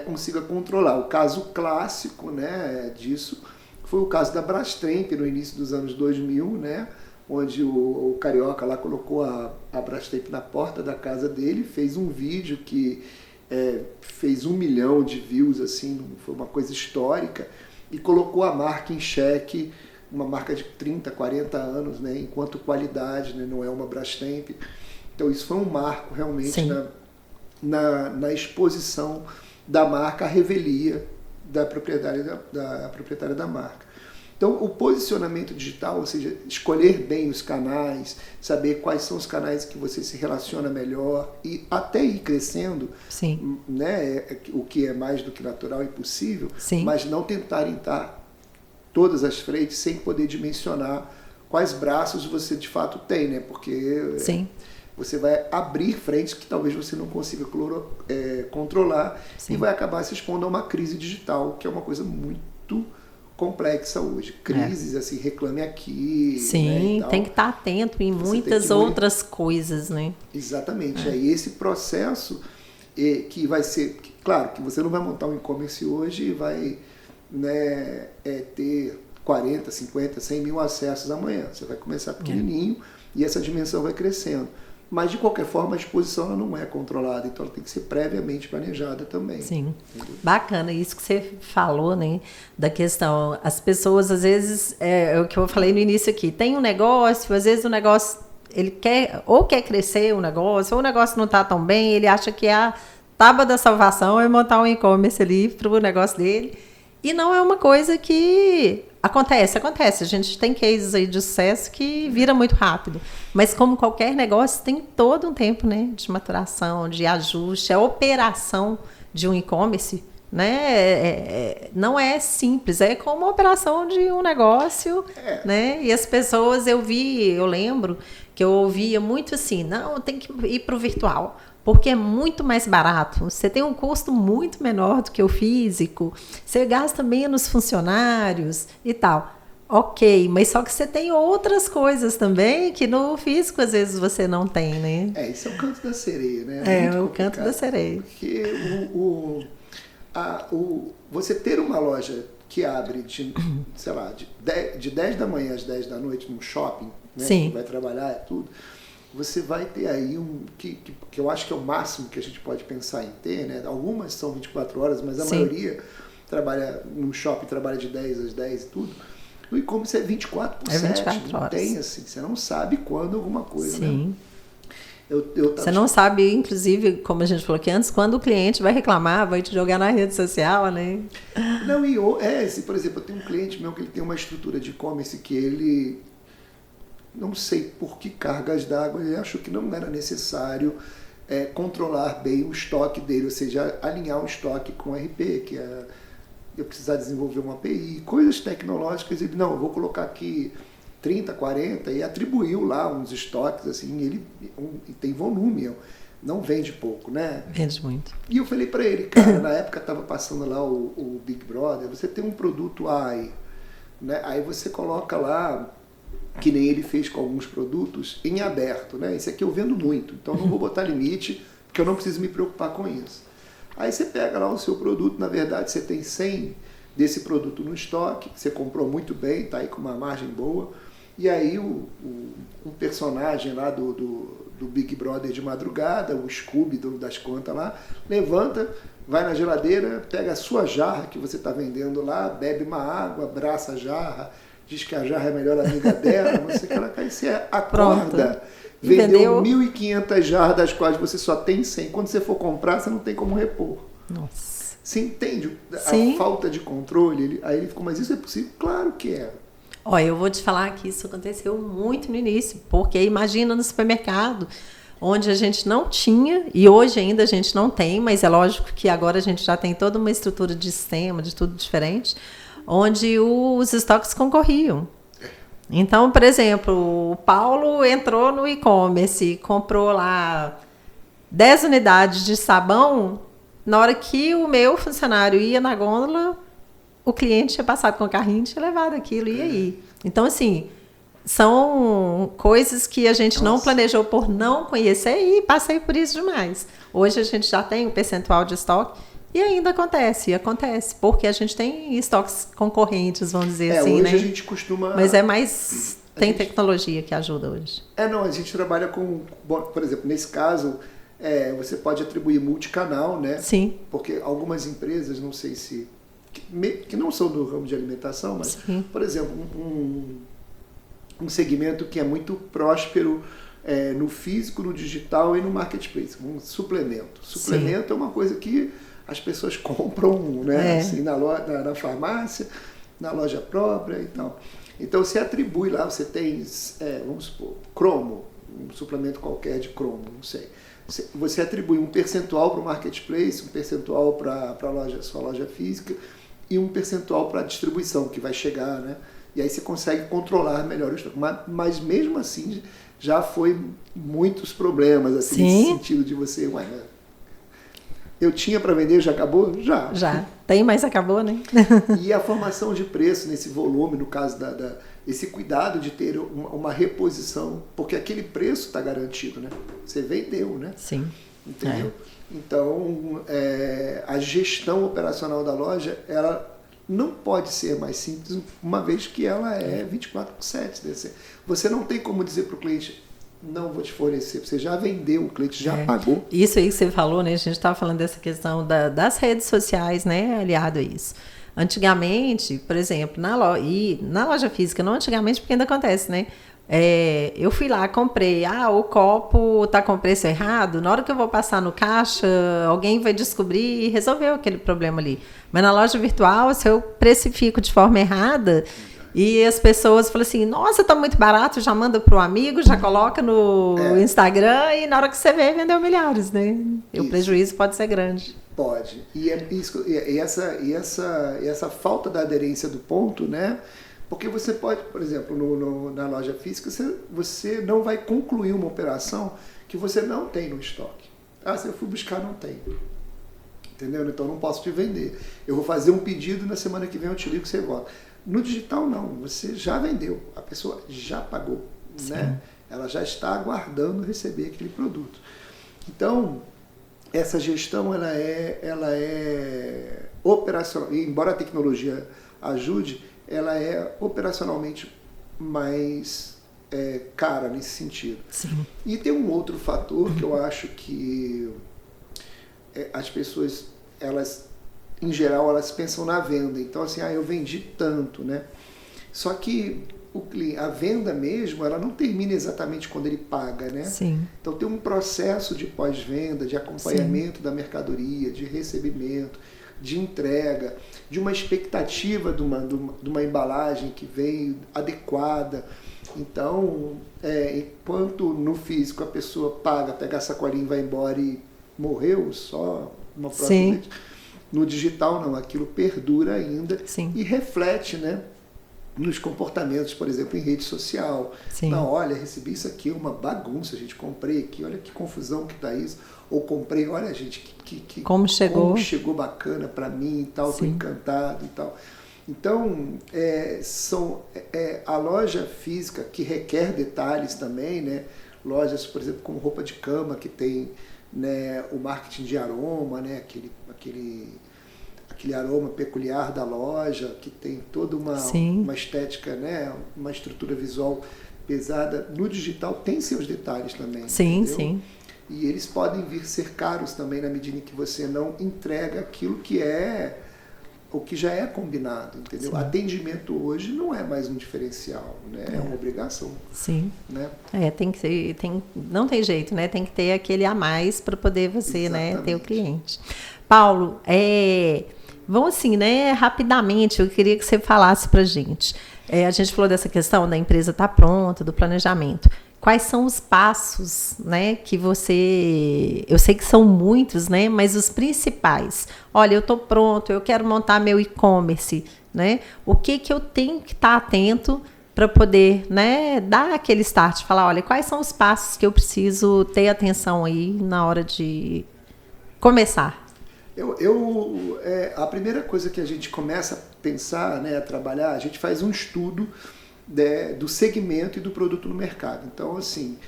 consiga controlar. O caso clássico, né, disso foi o caso da Brastemp no início dos anos 2000, né, onde o carioca lá colocou a Brastemp na porta da casa dele, fez um vídeo que fez 1 milhão de views, assim, foi uma coisa histórica, e colocou a marca em xeque, uma marca de 30, 40 anos, né, enquanto qualidade, né, não é uma Brastemp. Então isso foi um marco realmente na exposição da marca, a revelia da proprietária da marca. Então, o posicionamento digital, ou seja, escolher bem os canais, saber quais são os canais que você se relaciona melhor e até ir crescendo, né, o que é mais do que natural e possível, mas não tentar entrar todas as frentes sem poder dimensionar quais braços você de fato tem, né? Porque você vai abrir frentes que talvez você não consiga controlar e vai acabar se expondo a uma crise digital, que é uma coisa muito complexa hoje. Crises, assim, reclame aqui. Sim, né, tem que estar atento em muitas outras coisas, né? Exatamente. Aí esse processo que vai ser... Claro, que você não vai montar um e-commerce hoje e vai, né, ter 40, 50, 100 mil acessos amanhã. Você vai começar pequenininho e essa dimensão vai crescendo. Mas, de qualquer forma, a exposição ela não é controlada, então ela tem que ser previamente planejada também. Sim. Entendeu? Bacana isso que você falou, né? Da questão, as pessoas, às vezes, é o que eu falei no início aqui, tem um negócio, às vezes o negócio, ele quer crescer o negócio, ou o negócio não está tão bem, ele acha que a tábua da salvação é montar um e-commerce ali para o negócio dele, e não é uma coisa que... Acontece. A gente tem cases aí de sucesso que vira muito rápido. Mas como qualquer negócio, tem todo um tempo, né, de maturação, de ajuste. A operação de um e-commerce, né, não é simples. É como a operação de um negócio, né? E as pessoas, eu lembro que eu ouvia muito assim, não, tem que ir para o virtual, porque é muito mais barato, você tem um custo muito menor do que o físico, você gasta menos funcionários e tal. Ok, mas só que você tem outras coisas também que no físico às vezes você não tem, né? Isso é o canto da sereia, né? É o canto da sereia. Porque você ter uma loja que abre de 10 da manhã às 10 da noite num shopping, né? Que vai trabalhar e tudo, você vai ter aí que eu acho que é o máximo que a gente pode pensar em ter, né? Algumas são 24 horas, mas a maioria trabalha num shopping, trabalha de 10 às 10 e tudo. No e-commerce é 24 por 7, 24 horas. Tem assim, você não sabe quando alguma coisa, né? Você não sabe, inclusive, como a gente falou aqui antes, quando o cliente vai reclamar, vai te jogar na rede social, né? Não, por exemplo, eu tenho um cliente meu que ele tem uma estrutura de e-commerce que ele... Não sei por que cargas d'água, ele achou que não era necessário controlar bem o estoque dele, ou seja, alinhar o estoque com o RP, que é eu precisar desenvolver uma API, coisas tecnológicas. Ele, não, eu vou colocar aqui 30, 40, e atribuiu lá uns estoques, assim, ele tem volume, não vende pouco, né? Vende muito. E eu falei para ele, cara, na época estava passando lá o Big Brother, você tem um produto aí, né? Aí você coloca lá, que nem ele fez com alguns produtos, em aberto, né? Esse aqui eu vendo muito, então não vou botar limite, porque eu não preciso me preocupar com isso. Aí você pega lá o seu produto, na verdade você tem 100 desse produto no estoque, você comprou muito bem, tá aí com uma margem boa, e aí um personagem lá do Big Brother de madrugada, o Scooby das contas lá, levanta, vai na geladeira, pega a sua jarra que você está vendendo lá, bebe uma água, abraça a jarra, diz que a jarra é a melhor amiga dela, não sei o que ela cai, você acorda, vendeu 1.500 jarras, das quais você só tem 100. Quando você for comprar, você não tem como repor. Nossa. Você entende a falta de controle? Aí ele ficou, mas isso é possível? Claro que é. Olha, eu vou te falar que isso aconteceu muito no início, porque imagina no supermercado, onde a gente não tinha, e hoje ainda a gente não tem, mas é lógico que agora a gente já tem toda uma estrutura de sistema, de tudo diferente, onde os estoques concorriam. Então, por exemplo, o Paulo entrou no e-commerce, comprou lá 10 unidades de sabão, na hora que o meu funcionário ia na gôndola, o cliente tinha passado com o carrinho e tinha levado aquilo, e aí? Então, assim, são coisas que a gente não planejou por não conhecer e passei por isso demais. Hoje a gente já tem um percentual de estoque e ainda acontece, porque a gente tem estoques concorrentes, vamos dizer assim, hoje né? A gente costuma... Mas é mais Tem tecnologia que ajuda hoje. Não, a gente trabalha com, por exemplo, nesse caso, você pode atribuir multicanal, né? Sim. Porque algumas empresas, não sei se... que não são do ramo de alimentação, mas, Sim. por exemplo, um segmento que é muito próspero no físico, no digital e no marketplace, um suplemento. Suplemento é uma coisa que as pessoas compram, né? Assim, na farmácia, na loja própria e tal. Então você atribui lá, você tem, vamos supor, cromo, um suplemento qualquer de cromo, não sei. Você atribui um percentual para o marketplace, um percentual para a sua loja física e um percentual para a distribuição que vai chegar, né? E aí você consegue controlar melhor o estoque. Mas mesmo assim já foi muitos problemas, assim, nesse sentido de você, eu tinha para vender, já acabou? Já. Tem, mas acabou, né? E a formação de preço nesse volume, no caso esse cuidado de ter uma reposição, porque aquele preço está garantido, né? Você vendeu, né? Sim. Entendeu? Então, a gestão operacional da loja, ela não pode ser mais simples, uma vez que ela é 24/7. Você não tem como dizer para o cliente, não vou te fornecer, você já vendeu, o cliente já pagou. Isso aí que você falou, né? A gente estava falando dessa questão das redes sociais, né? Aliado a isso. Antigamente, por exemplo, na loja física, não antigamente, porque ainda acontece, né? Eu fui lá, comprei, o copo está com preço errado, na hora que eu vou passar no caixa, alguém vai descobrir e resolveu aquele problema ali. Mas na loja virtual, se eu precifico de forma errada, e as pessoas falam assim, nossa, tá muito barato, já manda pro amigo, já coloca no Instagram, e na hora que você vê, vendeu milhares, né? E o prejuízo pode ser grande. Pode. E essa falta da aderência do ponto, né? Porque você pode, por exemplo, na loja física, você não vai concluir uma operação que você não tem no estoque. Se eu fui buscar, não tem. Entendeu? Então não posso te vender. Eu vou fazer um pedido, na semana que vem eu te ligo e você volta. No digital não, você já vendeu, a pessoa já pagou, né? Ela já está aguardando receber aquele produto. Então, essa gestão ela é operacional, e embora a tecnologia ajude, ela é operacionalmente mais cara nesse sentido. Sim. E tem um outro fator que eu acho que as pessoas, em geral, elas pensam na venda. Então, assim, eu vendi tanto, né? Só que a venda mesmo, ela não termina exatamente quando ele paga, né? Sim. Então, tem um processo de pós-venda, de acompanhamento da mercadoria, de recebimento, de entrega, de uma expectativa de uma embalagem que veio adequada. Então, enquanto no físico a pessoa paga, pega a sacolinha e vai embora e morreu, só uma próxima vez. No digital não, aquilo perdura ainda. Sim. E reflete, né, nos comportamentos, por exemplo, em rede social. Sim. Não, olha, recebi isso aqui, uma bagunça, gente, comprei aqui, olha que confusão que tá isso. Ou comprei, olha, gente, como chegou bacana para mim e tal, tô encantado e tal. Então, a loja física que requer detalhes também, né? Lojas, por exemplo, como roupa de cama, que tem, né, o marketing de aroma, né, aquele aroma peculiar da loja, que tem toda uma estética, né, uma estrutura visual pesada. No digital tem seus detalhes também. Sim, entendeu? sim. E eles podem vir ser caros também na medida em que você não entrega aquilo que o que já é combinado, entendeu? Sim. Atendimento hoje não é mais um diferencial, né? É uma obrigação. Sim. Né? Tem que ser, não tem jeito, né? Tem que ter aquele a mais para poder você, né, ter o cliente. Paulo, vamos assim, né, rapidamente, eu queria que você falasse para a gente. A gente falou dessa questão da empresa estar pronta, do planejamento. Quais são os passos, né, que você... Eu sei que são muitos, né, mas os principais. Olha, eu estou pronto, eu quero montar meu e-commerce, né? O que eu tenho que estar atento para poder, né, dar aquele start, falar, olha, quais são os passos que eu preciso ter atenção aí na hora de começar? A primeira coisa que a gente começa a pensar, né, a trabalhar, a gente faz um estudo do segmento e do produto no mercado. Então, assim,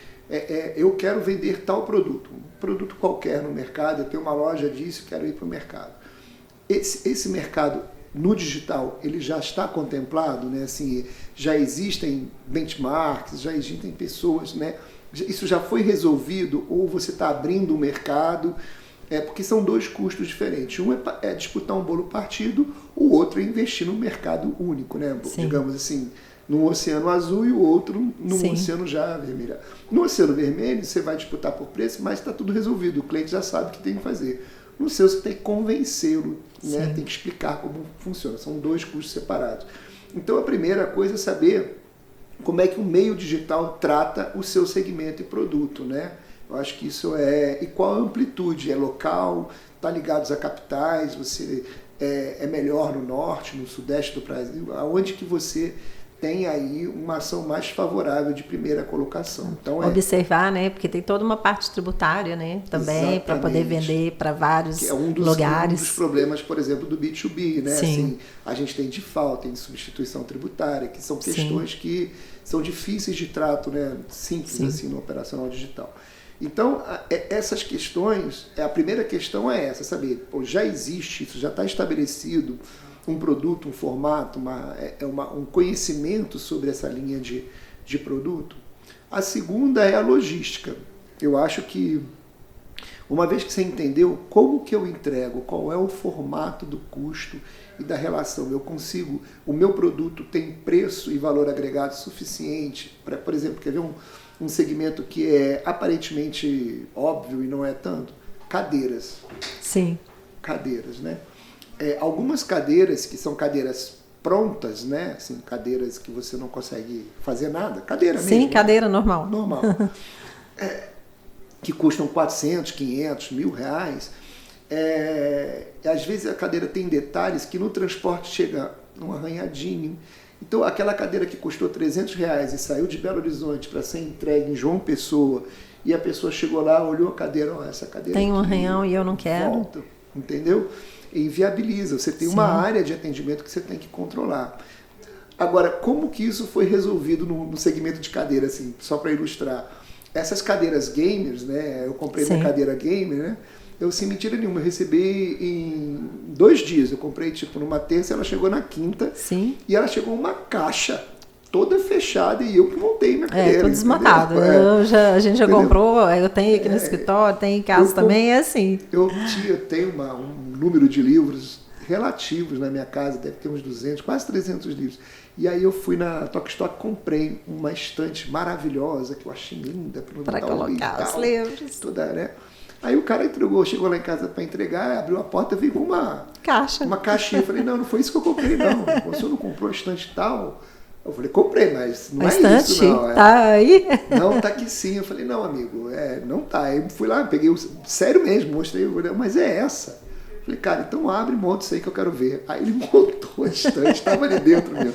eu quero vender tal produto, um produto qualquer no mercado, eu tenho uma loja disso, quero ir para o mercado. Esse mercado no digital, ele já está contemplado, né? Assim, já existem benchmarks, já existem pessoas, né? Isso já foi resolvido ou você está abrindo um mercado? Porque são dois custos diferentes. Um é disputar um bolo partido, o outro é investir num mercado único, né? Sim. Digamos assim, num oceano azul e o outro num Sim. oceano já vermelho. No oceano vermelho, você vai disputar por preço, mas está tudo resolvido. O cliente já sabe o que tem que fazer. No seu, você tem que convencê-lo, né? Tem que explicar como funciona. São dois custos separados. Então, a primeira coisa é saber como é que o meio digital trata o seu segmento e produto, né? Eu acho que isso e qual a amplitude? É local? Está ligado a capitais? Você é melhor no norte, no sudeste do Brasil? Aonde que você tem aí uma ação mais favorável de primeira colocação? Então, observar, né? Porque tem toda uma parte tributária, né? Também, para poder vender para vários lugares. Um dos problemas, por exemplo, do B2B, né? Sim. Assim, a gente tem default, tem substituição tributária, que são questões que são difíceis de trato, né? Simples, assim, no operacional digital. Então, essas questões, a primeira questão é essa, saber, já existe isso, já está estabelecido um produto, um formato, um conhecimento sobre essa linha de produto. A segunda é a logística. Eu acho que, uma vez que você entendeu como que eu entrego, qual é o formato do custo e da relação, o meu produto tem preço e valor agregado suficiente para, por exemplo, quer ver um segmento que é aparentemente óbvio e não é tanto? Cadeiras. Sim. Cadeiras, né? Algumas cadeiras que são cadeiras prontas, né? Assim, cadeiras que você não consegue fazer nada. Cadeira mesmo. Sim, cadeira normal. Normal. Que custam 400, 500, R$1.000. Às vezes a cadeira tem detalhes que no transporte chega um arranhadinho. Então, aquela cadeira que custou R$300 e saiu de Belo Horizonte para ser entregue em João Pessoa, e a pessoa chegou lá, olhou a cadeira, essa cadeira tem um aqui, arranhão e eu não quero. Volta, entendeu? E inviabiliza. Você tem uma área de atendimento que você tem que controlar. Agora, como que isso foi resolvido no segmento de cadeira, assim, só para ilustrar? Essas cadeiras gamers, né? Eu comprei minha cadeira gamer, né? Eu, sem mentira nenhuma, eu recebi em 2 dias. Eu comprei, numa terça, ela chegou na quinta. Sim. E ela chegou uma caixa toda fechada e eu que montei minha cadeira. Tudo desmontado. A gente já comprou, eu tenho aqui no escritório, tem em casa também, é assim. Eu tenho um número de livros relativos na minha casa, deve ter uns 200, quase 300 livros. E aí eu fui na Tokstok, comprei uma estante maravilhosa, que eu achei linda. Para colocar os livros. Toda, né? Aí o cara chegou lá em casa para entregar, abriu a porta, veio com uma caixinha. Eu falei, não foi isso que eu comprei, não. O senhor não comprou a estante tal? Eu falei, comprei, mas não estante, isso, não. Tá aí? Não, tá aqui sim. Eu falei, não, amigo, não tá. Aí fui lá, peguei, sério mesmo, mostrei, mas é essa. Eu falei, cara, então abre e monta isso aí que eu quero ver. Aí ele montou a estante, estava ali dentro mesmo.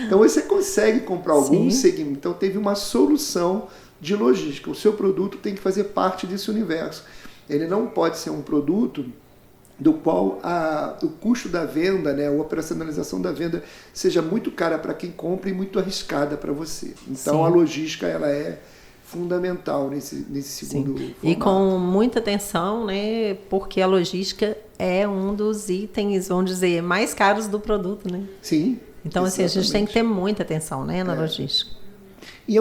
Então você consegue comprar algum segmento. Então teve uma solução de logística. O seu produto tem que fazer parte desse universo. Ele não pode ser um produto do qual o custo da venda, né, a operacionalização da venda seja muito cara para quem compra e muito arriscada para você. Então a logística ela é fundamental nesse segundo formato. E com muita atenção, né, porque a logística é um dos itens, vamos dizer, mais caros do produto, né? Sim. Então assim, a gente tem que ter muita atenção, né, na logística. E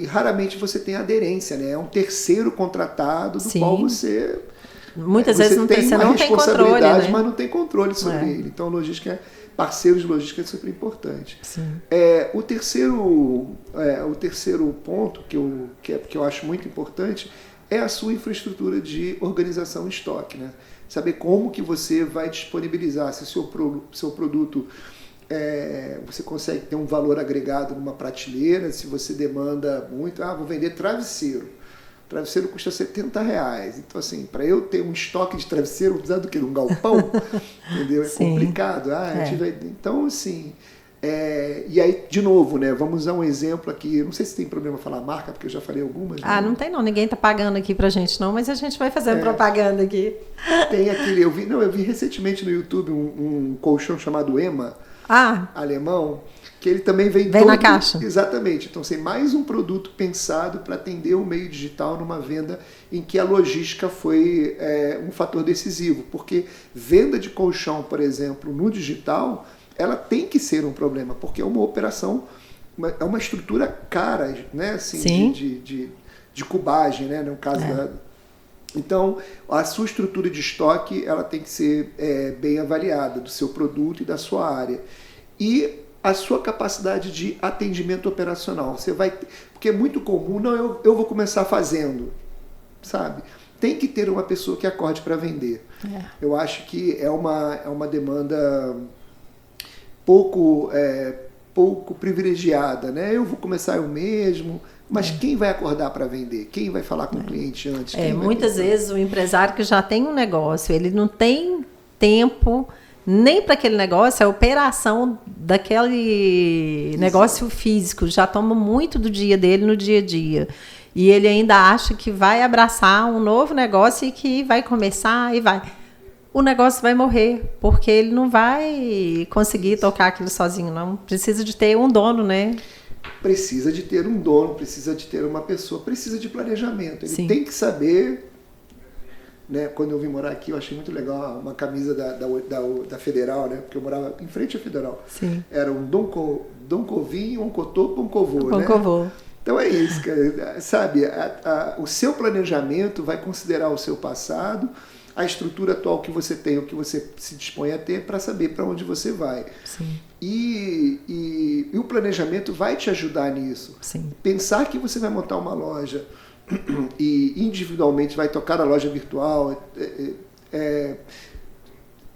raramente você tem aderência, né? É um terceiro contratado do qual você... Muitas vezes você não tem controle, né? Mas não tem controle sobre ele. Então, logística, parceiros de logística é super importante. O terceiro ponto que eu acho muito importante é a sua infraestrutura de organização em estoque, né? Saber como que você vai disponibilizar, se o seu produto... você consegue ter um valor agregado numa prateleira, se você demanda muito, vou vender travesseiro. Travesseiro custa R$70. Então, assim, para eu ter um estoque de travesseiro, vou precisar do quê? De um galpão? Entendeu? É complicado. Então, assim, E aí, de novo, né, vamos usar um exemplo aqui, não sei se tem problema falar marca, porque eu já falei algumas. Ah, não tem não, ninguém tá pagando aqui pra gente não, mas a gente vai fazer propaganda aqui. Tem aquele, eu vi recentemente no YouTube um colchão chamado EMA, alemão, que ele também vem na caixa. Exatamente, então tem mais um produto pensado para atender o meio digital numa venda em que a logística foi um fator decisivo, porque venda de colchão, por exemplo, no digital, ela tem que ser um problema, porque é uma operação, é uma estrutura cara, né, assim, de cubagem, né, no caso Então, a sua estrutura de estoque, ela tem que ser bem avaliada, do seu produto e da sua área. E a sua capacidade de atendimento operacional. Você vai, porque é muito comum, não, eu vou começar fazendo, sabe? Tem que ter uma pessoa que acorde para vender. Eu acho que é uma demanda pouco privilegiada, né? Eu vou começar eu mesmo, mas quem vai acordar para vender? Quem vai falar com o cliente antes? Muitas vezes o empresário que já tem um negócio, ele não tem tempo nem para aquele negócio, a operação daquele negócio físico já toma muito do dia dele no dia a dia. E ele ainda acha que vai abraçar um novo negócio e que vai começar e vai. O negócio vai morrer, porque ele não vai conseguir tocar aquilo sozinho, não. Precisa de ter um dono, né? Precisa de ter um dono, precisa de ter uma pessoa, precisa de planejamento. Ele tem que saber, né? Quando eu vim morar aqui, eu achei muito legal uma camisa da Federal, né? Porque eu morava em frente à Federal. Sim. Era um Dom Covinho, um Cotô, um Covô, né? Covô. Então é isso, cara. Sabe? O seu planejamento vai considerar o seu passado, a estrutura atual que você tem, o que você se dispõe a ter, para saber para onde você vai. Sim. E o planejamento vai te ajudar nisso. Sim. Pensar que você vai montar uma loja e individualmente vai tocar a loja virtual,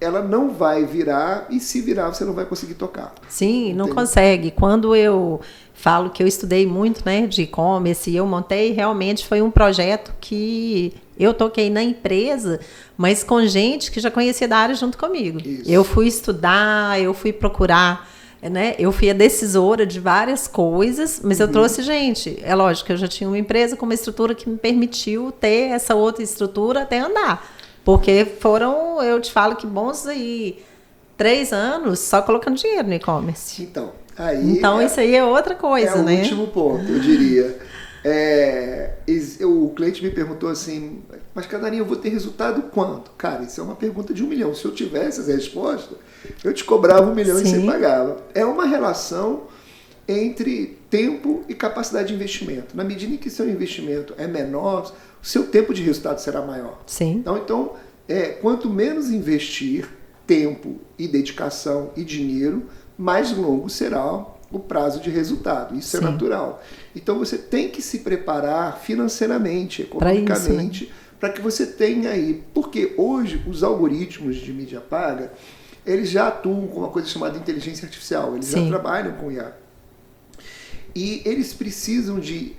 ela não vai virar, e se virar você não vai conseguir tocar. Sim, não consegue. Quando eu falo que eu estudei muito, né, de e-commerce, e eu montei, realmente foi um projeto que eu toquei na empresa, mas com gente que já conhecia da área junto comigo. Isso. Eu fui estudar, eu fui procurar, né, eu fui a decisora de várias coisas, mas eu trouxe gente. É lógico que eu já tinha uma empresa com uma estrutura que me permitiu ter essa outra estrutura até andar. Porque foram, eu te falo que bons aí 3 anos só colocando dinheiro no e-commerce. Então, isso aí é outra coisa, né? É o último ponto, eu diria. O cliente me perguntou assim, mas Cadarinha, eu vou ter resultado quando? Cara, isso é uma pergunta de 1 milhão. Se eu tivesse essa resposta, eu te cobrava 1 milhão e você pagava. É uma relação entre tempo e capacidade de investimento. Na medida em que seu investimento é menor, o seu tempo de resultado será maior. Sim. Então quanto menos investir tempo e dedicação e dinheiro, mais longo será o prazo de resultado. Isso é natural. Então você tem que se preparar financeiramente, economicamente, para que você tenha aí. Porque hoje os algoritmos de mídia paga, eles já atuam com uma coisa chamada inteligência artificial. Eles já trabalham com IA. E eles precisam de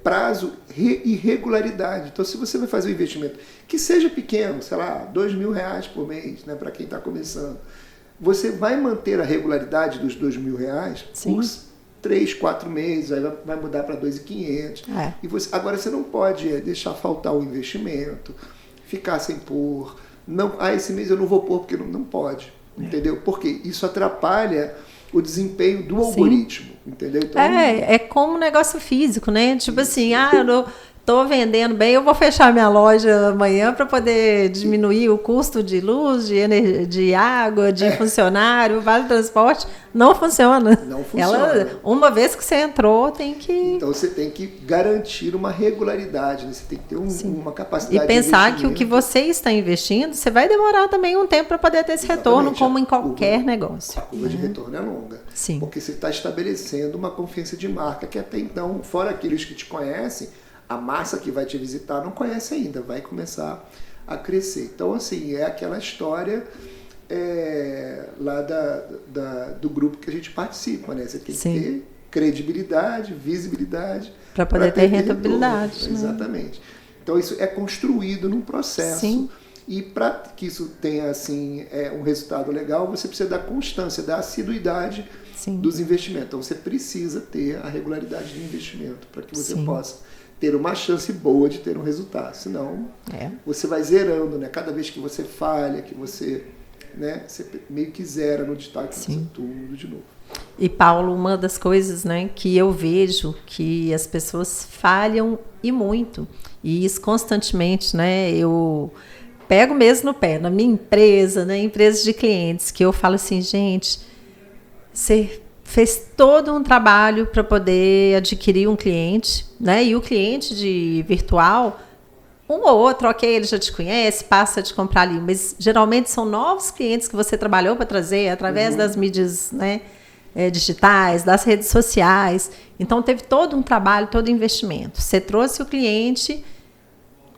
prazo e regularidade. Então, se você vai fazer um investimento que seja pequeno, sei lá, R$2.000 por mês, né, para quem está começando, você vai manter a regularidade dos R$2.000 por 3, 4 meses, aí vai mudar para 2.500. Agora, você não pode deixar faltar o investimento, ficar sem pôr. Não, esse mês eu não vou pôr porque não pode. Entendeu? Porque isso atrapalha o desempenho do algoritmo, entendeu? Então, é como um negócio físico, né? Tipo assim, eu estou vendendo bem, eu vou fechar minha loja amanhã para poder diminuir o custo de luz, de água, de funcionário, vale transporte. Não funciona. Não funciona. Uma vez que você entrou, tem que... Então você tem que garantir uma regularidade, né? Você tem que ter uma capacidade e pensar que o que você está investindo, você vai demorar também um tempo para poder ter esse retorno, como em qualquer negócio. A curva de retorno é longa. Sim. Porque você está estabelecendo uma confiança de marca que até então, fora aqueles que te conhecem, a massa que vai te visitar não conhece ainda, vai começar a crescer. Então, assim, é aquela história lá do grupo que a gente participa, né? Você tem que ter credibilidade, visibilidade. Para poder ter rentabilidade. Né? Exatamente. Então, isso é construído num processo. Sim. E para que isso tenha assim, um resultado legal, você precisa da constância, da assiduidade dos investimentos. Então você precisa ter a regularidade de investimento para que você possa ter uma chance boa de ter um resultado. Senão você vai zerando, né? Cada vez que você falha, que você, né, você meio que zera no digital, começa tudo de novo. E Paulo, uma das coisas, né, que eu vejo que as pessoas falham e muito, e isso constantemente, né, eu pego mesmo no pé, na minha empresa, na empresa de clientes, que eu falo assim, gente, você fez todo um trabalho para poder adquirir um cliente, né, e o cliente de virtual, um ou outro, ok, ele já te conhece, passa a te comprar ali, mas geralmente são novos clientes que você trabalhou para trazer através das mídias, né, digitais, das redes sociais. Então, teve todo um trabalho, todo investimento. Você trouxe o cliente,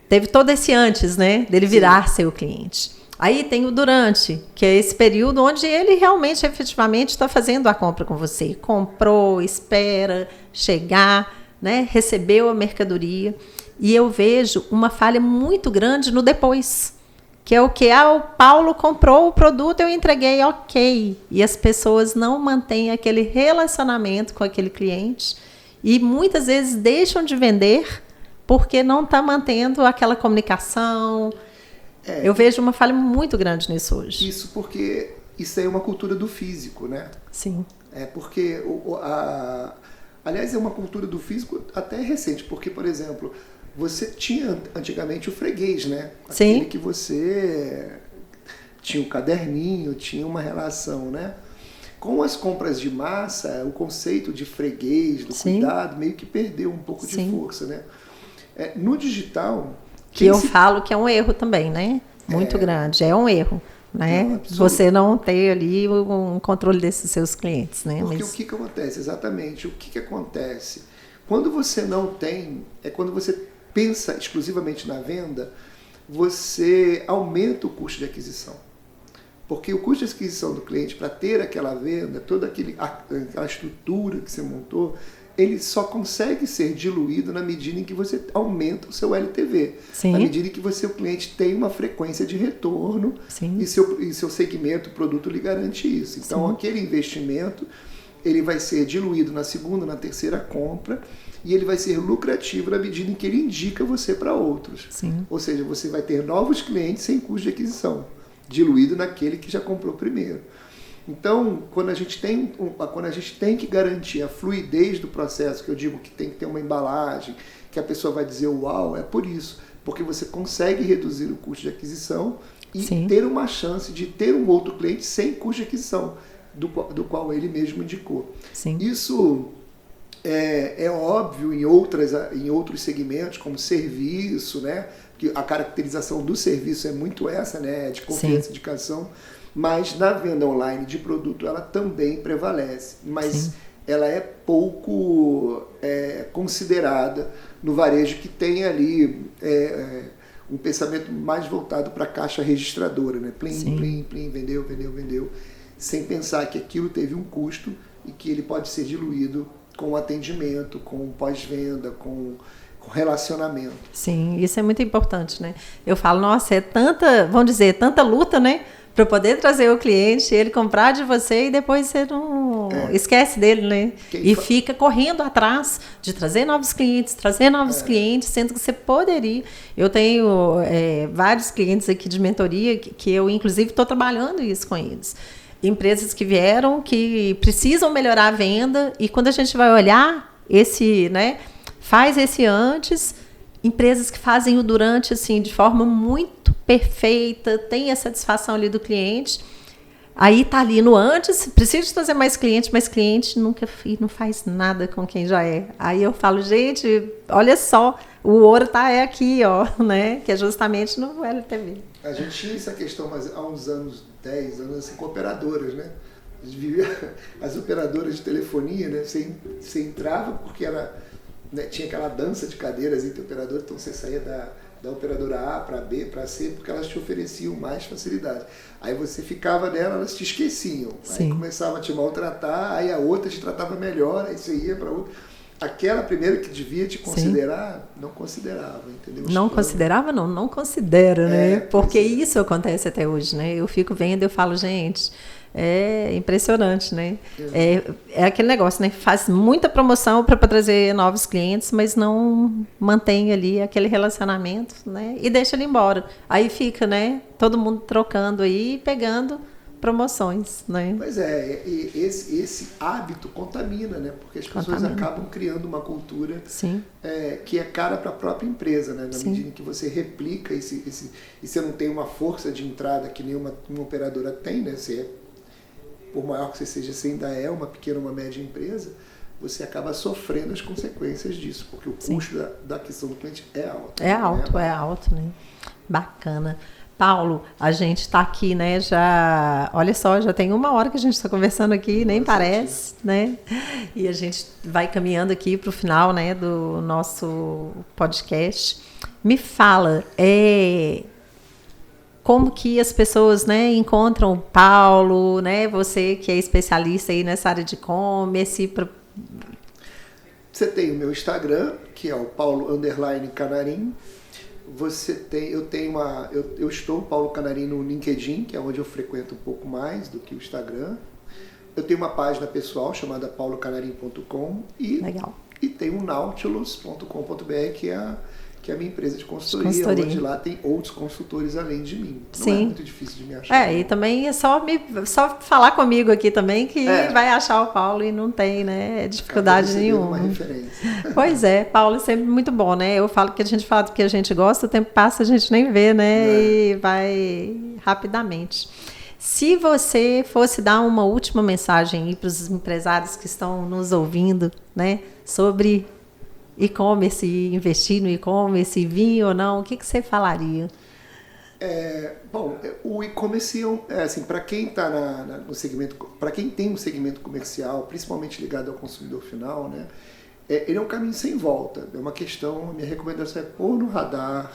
teve todo esse antes, né, dele virar seu cliente. Aí tem o durante, que é esse período onde ele realmente, efetivamente, está fazendo a compra com você. Comprou, espera chegar, né, recebeu a mercadoria. E eu vejo uma falha muito grande no depois. Que é o que? O Paulo comprou o produto, eu entreguei, ok. E as pessoas não mantêm aquele relacionamento com aquele cliente e muitas vezes deixam de vender porque não está mantendo aquela comunicação. Eu vejo uma falha muito grande nisso hoje. Isso porque isso aí é uma cultura do físico, né? Sim. Porque, aliás, é uma cultura do físico até recente, porque, por exemplo, você tinha antigamente o freguês, né? Aquele que você tinha um caderninho, tinha uma relação, né? Com as compras de massa, o conceito de freguês, do cuidado, meio que perdeu um pouco de força, né? No digital... Que eu falo que é um erro também, né? Muito grande. É um erro, né? Você não ter ali um controle desses seus clientes, né? Porque o que acontece? Exatamente. O que acontece? Quando você não tem... quando você pensa exclusivamente na venda, você aumenta o custo de aquisição. Porque o custo de aquisição do cliente, para ter aquela venda, toda a estrutura que você montou, ele só consegue ser diluído na medida em que você aumenta o seu LTV. Na medida em que o cliente tem uma frequência de retorno e seu segmento, produto, lhe garante isso. Então, aquele investimento, ele vai ser diluído na segunda, na terceira compra, e ele vai ser lucrativo na medida em que ele indica você para outros. Ou seja, você vai ter novos clientes sem custo de aquisição, diluído naquele que já comprou primeiro. Então, quando a gente tem que garantir a fluidez do processo, que eu digo que tem que ter uma embalagem, que a pessoa vai dizer uau, é por isso, porque você consegue reduzir o custo de aquisição e ter uma chance de ter um outro cliente sem custo de aquisição, do qual ele mesmo indicou. Isso é óbvio em outros segmentos, como serviço, né? Que a caracterização do serviço é muito essa, né? De confiança e indicação. Mas na venda online de produto ela também prevalece, mas ela é pouco considerada no varejo, que tem ali um pensamento mais voltado para a caixa registradora, né? Plim, vendeu, sem pensar que aquilo teve um custo e que ele pode ser diluído com atendimento, com pós-venda, com relacionamento. Sim, isso é muito importante, né? Eu falo, nossa, tanta luta, né? Para poder trazer o cliente, ele comprar de você e depois você não esquece dele, né? Fica correndo atrás de trazer novos clientes, sendo que você poderia. Eu tenho vários clientes aqui de mentoria que eu, inclusive, estou trabalhando isso com eles. Empresas que vieram, que precisam melhorar a venda, e quando a gente vai olhar faz esse antes, empresas que fazem o durante assim, de forma muito perfeita, tem a satisfação ali do cliente, aí está ali no antes, precisa trazer mais cliente, mas cliente nunca não faz nada com quem já é. Aí eu falo, gente, olha só, o ouro está aqui, ó, né? Que é justamente no LTV. A gente tinha essa questão, mas há uns anos, 10 anos, assim, com operadoras, né? As operadoras de telefonia, né? Você entrava porque tinha aquela dança de cadeiras entre operadores, então você saía da operadora A para B, para C, porque elas te ofereciam mais facilidade. Aí você ficava nela, elas te esqueciam. Aí começava a te maltratar, aí a outra te tratava melhor, aí você ia para outra. Aquela primeira que devia te considerar, não considerava, entendeu? Não considerava, não considera, né? Porque isso acontece até hoje, né? Eu fico vendo, eu falo, gente, É impressionante, né? É aquele negócio, né? Faz muita promoção para trazer novos clientes, mas não mantém ali aquele relacionamento, né? E deixa ele embora. Aí fica, né? Todo mundo trocando aí e pegando promoções, né? Pois é, e esse hábito contamina, né? Porque as pessoas acabam criando uma cultura que é cara para a própria empresa, né? Na medida em que você replica e você não tem uma força de entrada que nenhuma operadora tem, né? Por maior que você seja, você ainda é uma pequena, uma média empresa, você acaba sofrendo as consequências disso, porque o custo da aquisição do cliente é alto. É alto, né? Bacana. Paulo, a gente está aqui, né, já, olha só, já tem 1 hora que a gente está conversando aqui, nem parece, né, e a gente vai caminhando aqui para o final, né, do nosso podcast. Me fala, como que as pessoas, né, encontram o Paulo, né, você que é especialista aí nessa área de e-commerce. Você tem o meu Instagram, que é o Paulo_Canarim. Eu estou Paulo Canarim no LinkedIn, que é onde eu frequento um pouco mais do que o Instagram. Eu tenho uma página pessoal chamada paulocanarim.com e tem o nautilus.com.br, que é a minha empresa de consultoria, onde lá tem outros consultores além de mim. Não é muito difícil de me achar. E também é só falar comigo aqui também que vai achar o Paulo e não tem, né, dificuldade nenhuma. Uma referência. Pois é, Paulo é sempre muito bom, né? Eu falo que a gente fala do que a gente gosta, o tempo passa, a gente nem vê, né? E vai rapidamente. Se você fosse dar uma última mensagem aí para os empresários que estão nos ouvindo, né, sobre e-commerce, investir no e-commerce, vir ou não, o que você falaria? Bom, o e-commerce assim, para quem está no segmento, para quem tem um segmento comercial, principalmente ligado ao consumidor final, né, ele é um caminho sem volta. É uma questão, minha recomendação é pôr no radar,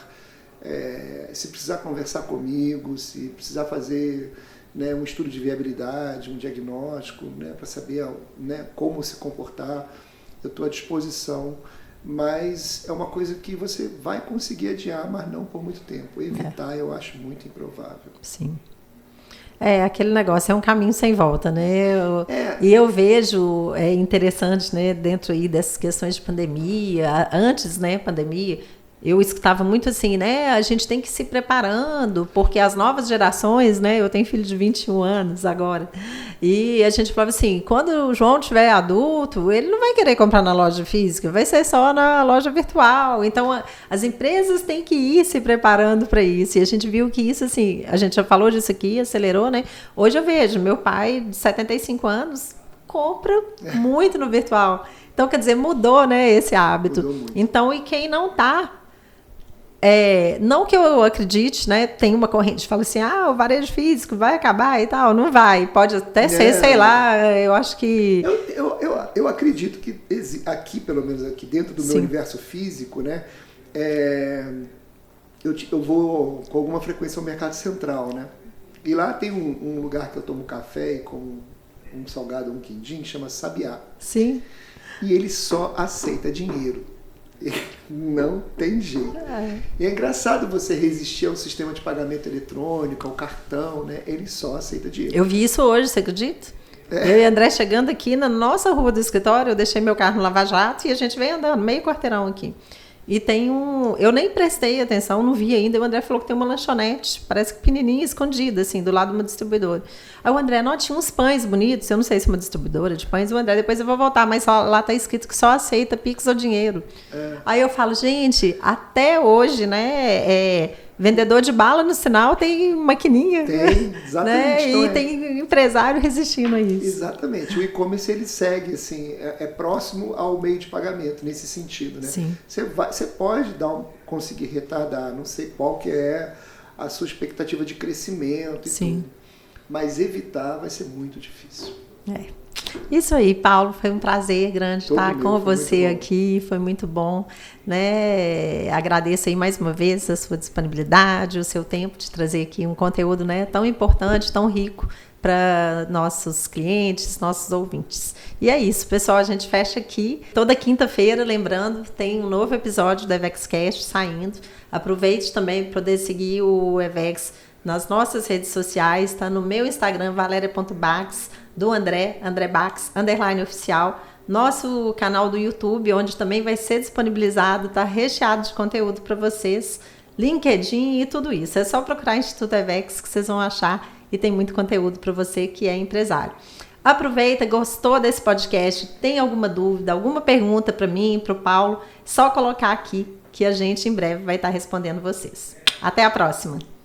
se precisar conversar comigo, se precisar fazer, né, um estudo de viabilidade, um diagnóstico, né, para saber, né, como se comportar, eu estou à disposição. Mas é uma coisa que você vai conseguir adiar, mas não por muito tempo. Evitar, eu acho muito improvável. Sim. Aquele negócio, é um caminho sem volta, né? E eu vejo interessante, né, dentro aí dessas questões de pandemia, antes, né, pandemia, eu escutava muito assim, né, a gente tem que ir se preparando, porque as novas gerações, né, eu tenho filho de 21 anos agora, e a gente falava assim, quando o João tiver adulto, ele não vai querer comprar na loja física, vai ser só na loja virtual. Então, as empresas têm que ir se preparando para isso, e a gente viu que isso, assim, a gente já falou disso aqui, acelerou, né? Hoje eu vejo, meu pai, de 75 anos, compra muito no virtual. Então, quer dizer, mudou, né, esse hábito. Então, e quem não está, não que eu acredite, né? Tem uma corrente que fala assim, o varejo físico vai acabar e tal. Não vai, pode até ser, sei lá, eu acho que... Eu acredito que aqui, pelo menos aqui dentro do meu universo físico, né? Eu vou com alguma frequência ao Mercado Central, né? E lá tem um lugar que eu tomo café e como um salgado, um quindim, que chama Sabiá. Sim. E ele só aceita dinheiro. Não tem jeito. E é engraçado você resistir ao sistema de pagamento eletrônico, ao cartão, né? Ele só aceita dinheiro. Eu vi isso hoje, você acredita? Eu e André chegando aqui na nossa rua do escritório, eu deixei meu carro no Lava Jato e a gente veio andando, meio quarteirão aqui. E tem eu nem prestei atenção, não vi ainda, o André falou que tem uma lanchonete, parece que pequenininha, escondida, assim, do lado de uma distribuidora. Aí o André, tinha uns pães bonitos, eu não sei se é uma distribuidora de pães, o André, depois eu vou voltar, mas lá tá escrito que só aceita Pix ou dinheiro. Aí eu falo, gente, até hoje, né, vendedor de bala no sinal tem maquininha. Tem, exatamente. Né? Então, e tem empresário resistindo a isso. Exatamente. O e-commerce, ele segue, assim, é próximo ao meio de pagamento, nesse sentido, né? Sim. Você pode conseguir retardar, não sei qual que é a sua expectativa de crescimento e tudo, mas evitar vai ser muito difícil. Isso aí, Paulo, foi um prazer grande estar com você aqui, foi muito bom, né? Agradeço aí mais uma vez a sua disponibilidade, o seu tempo de trazer aqui um conteúdo, né, tão importante, tão rico para nossos clientes, nossos ouvintes. E é isso, pessoal, a gente fecha aqui. Toda quinta-feira, lembrando, tem um novo episódio do EVEXcast saindo. Aproveite também para poder seguir o EVEX nas nossas redes sociais, está no meu Instagram, valeria.bax, do André Bax, _oficial, nosso canal do YouTube, onde também vai ser disponibilizado, está recheado de conteúdo para vocês, LinkedIn e tudo isso. É só procurar Instituto EVEX que vocês vão achar e tem muito conteúdo para você que é empresário. Aproveita, gostou desse podcast, tem alguma dúvida, alguma pergunta para mim, para o Paulo, só colocar aqui que a gente em breve vai estar respondendo vocês. Até a próxima!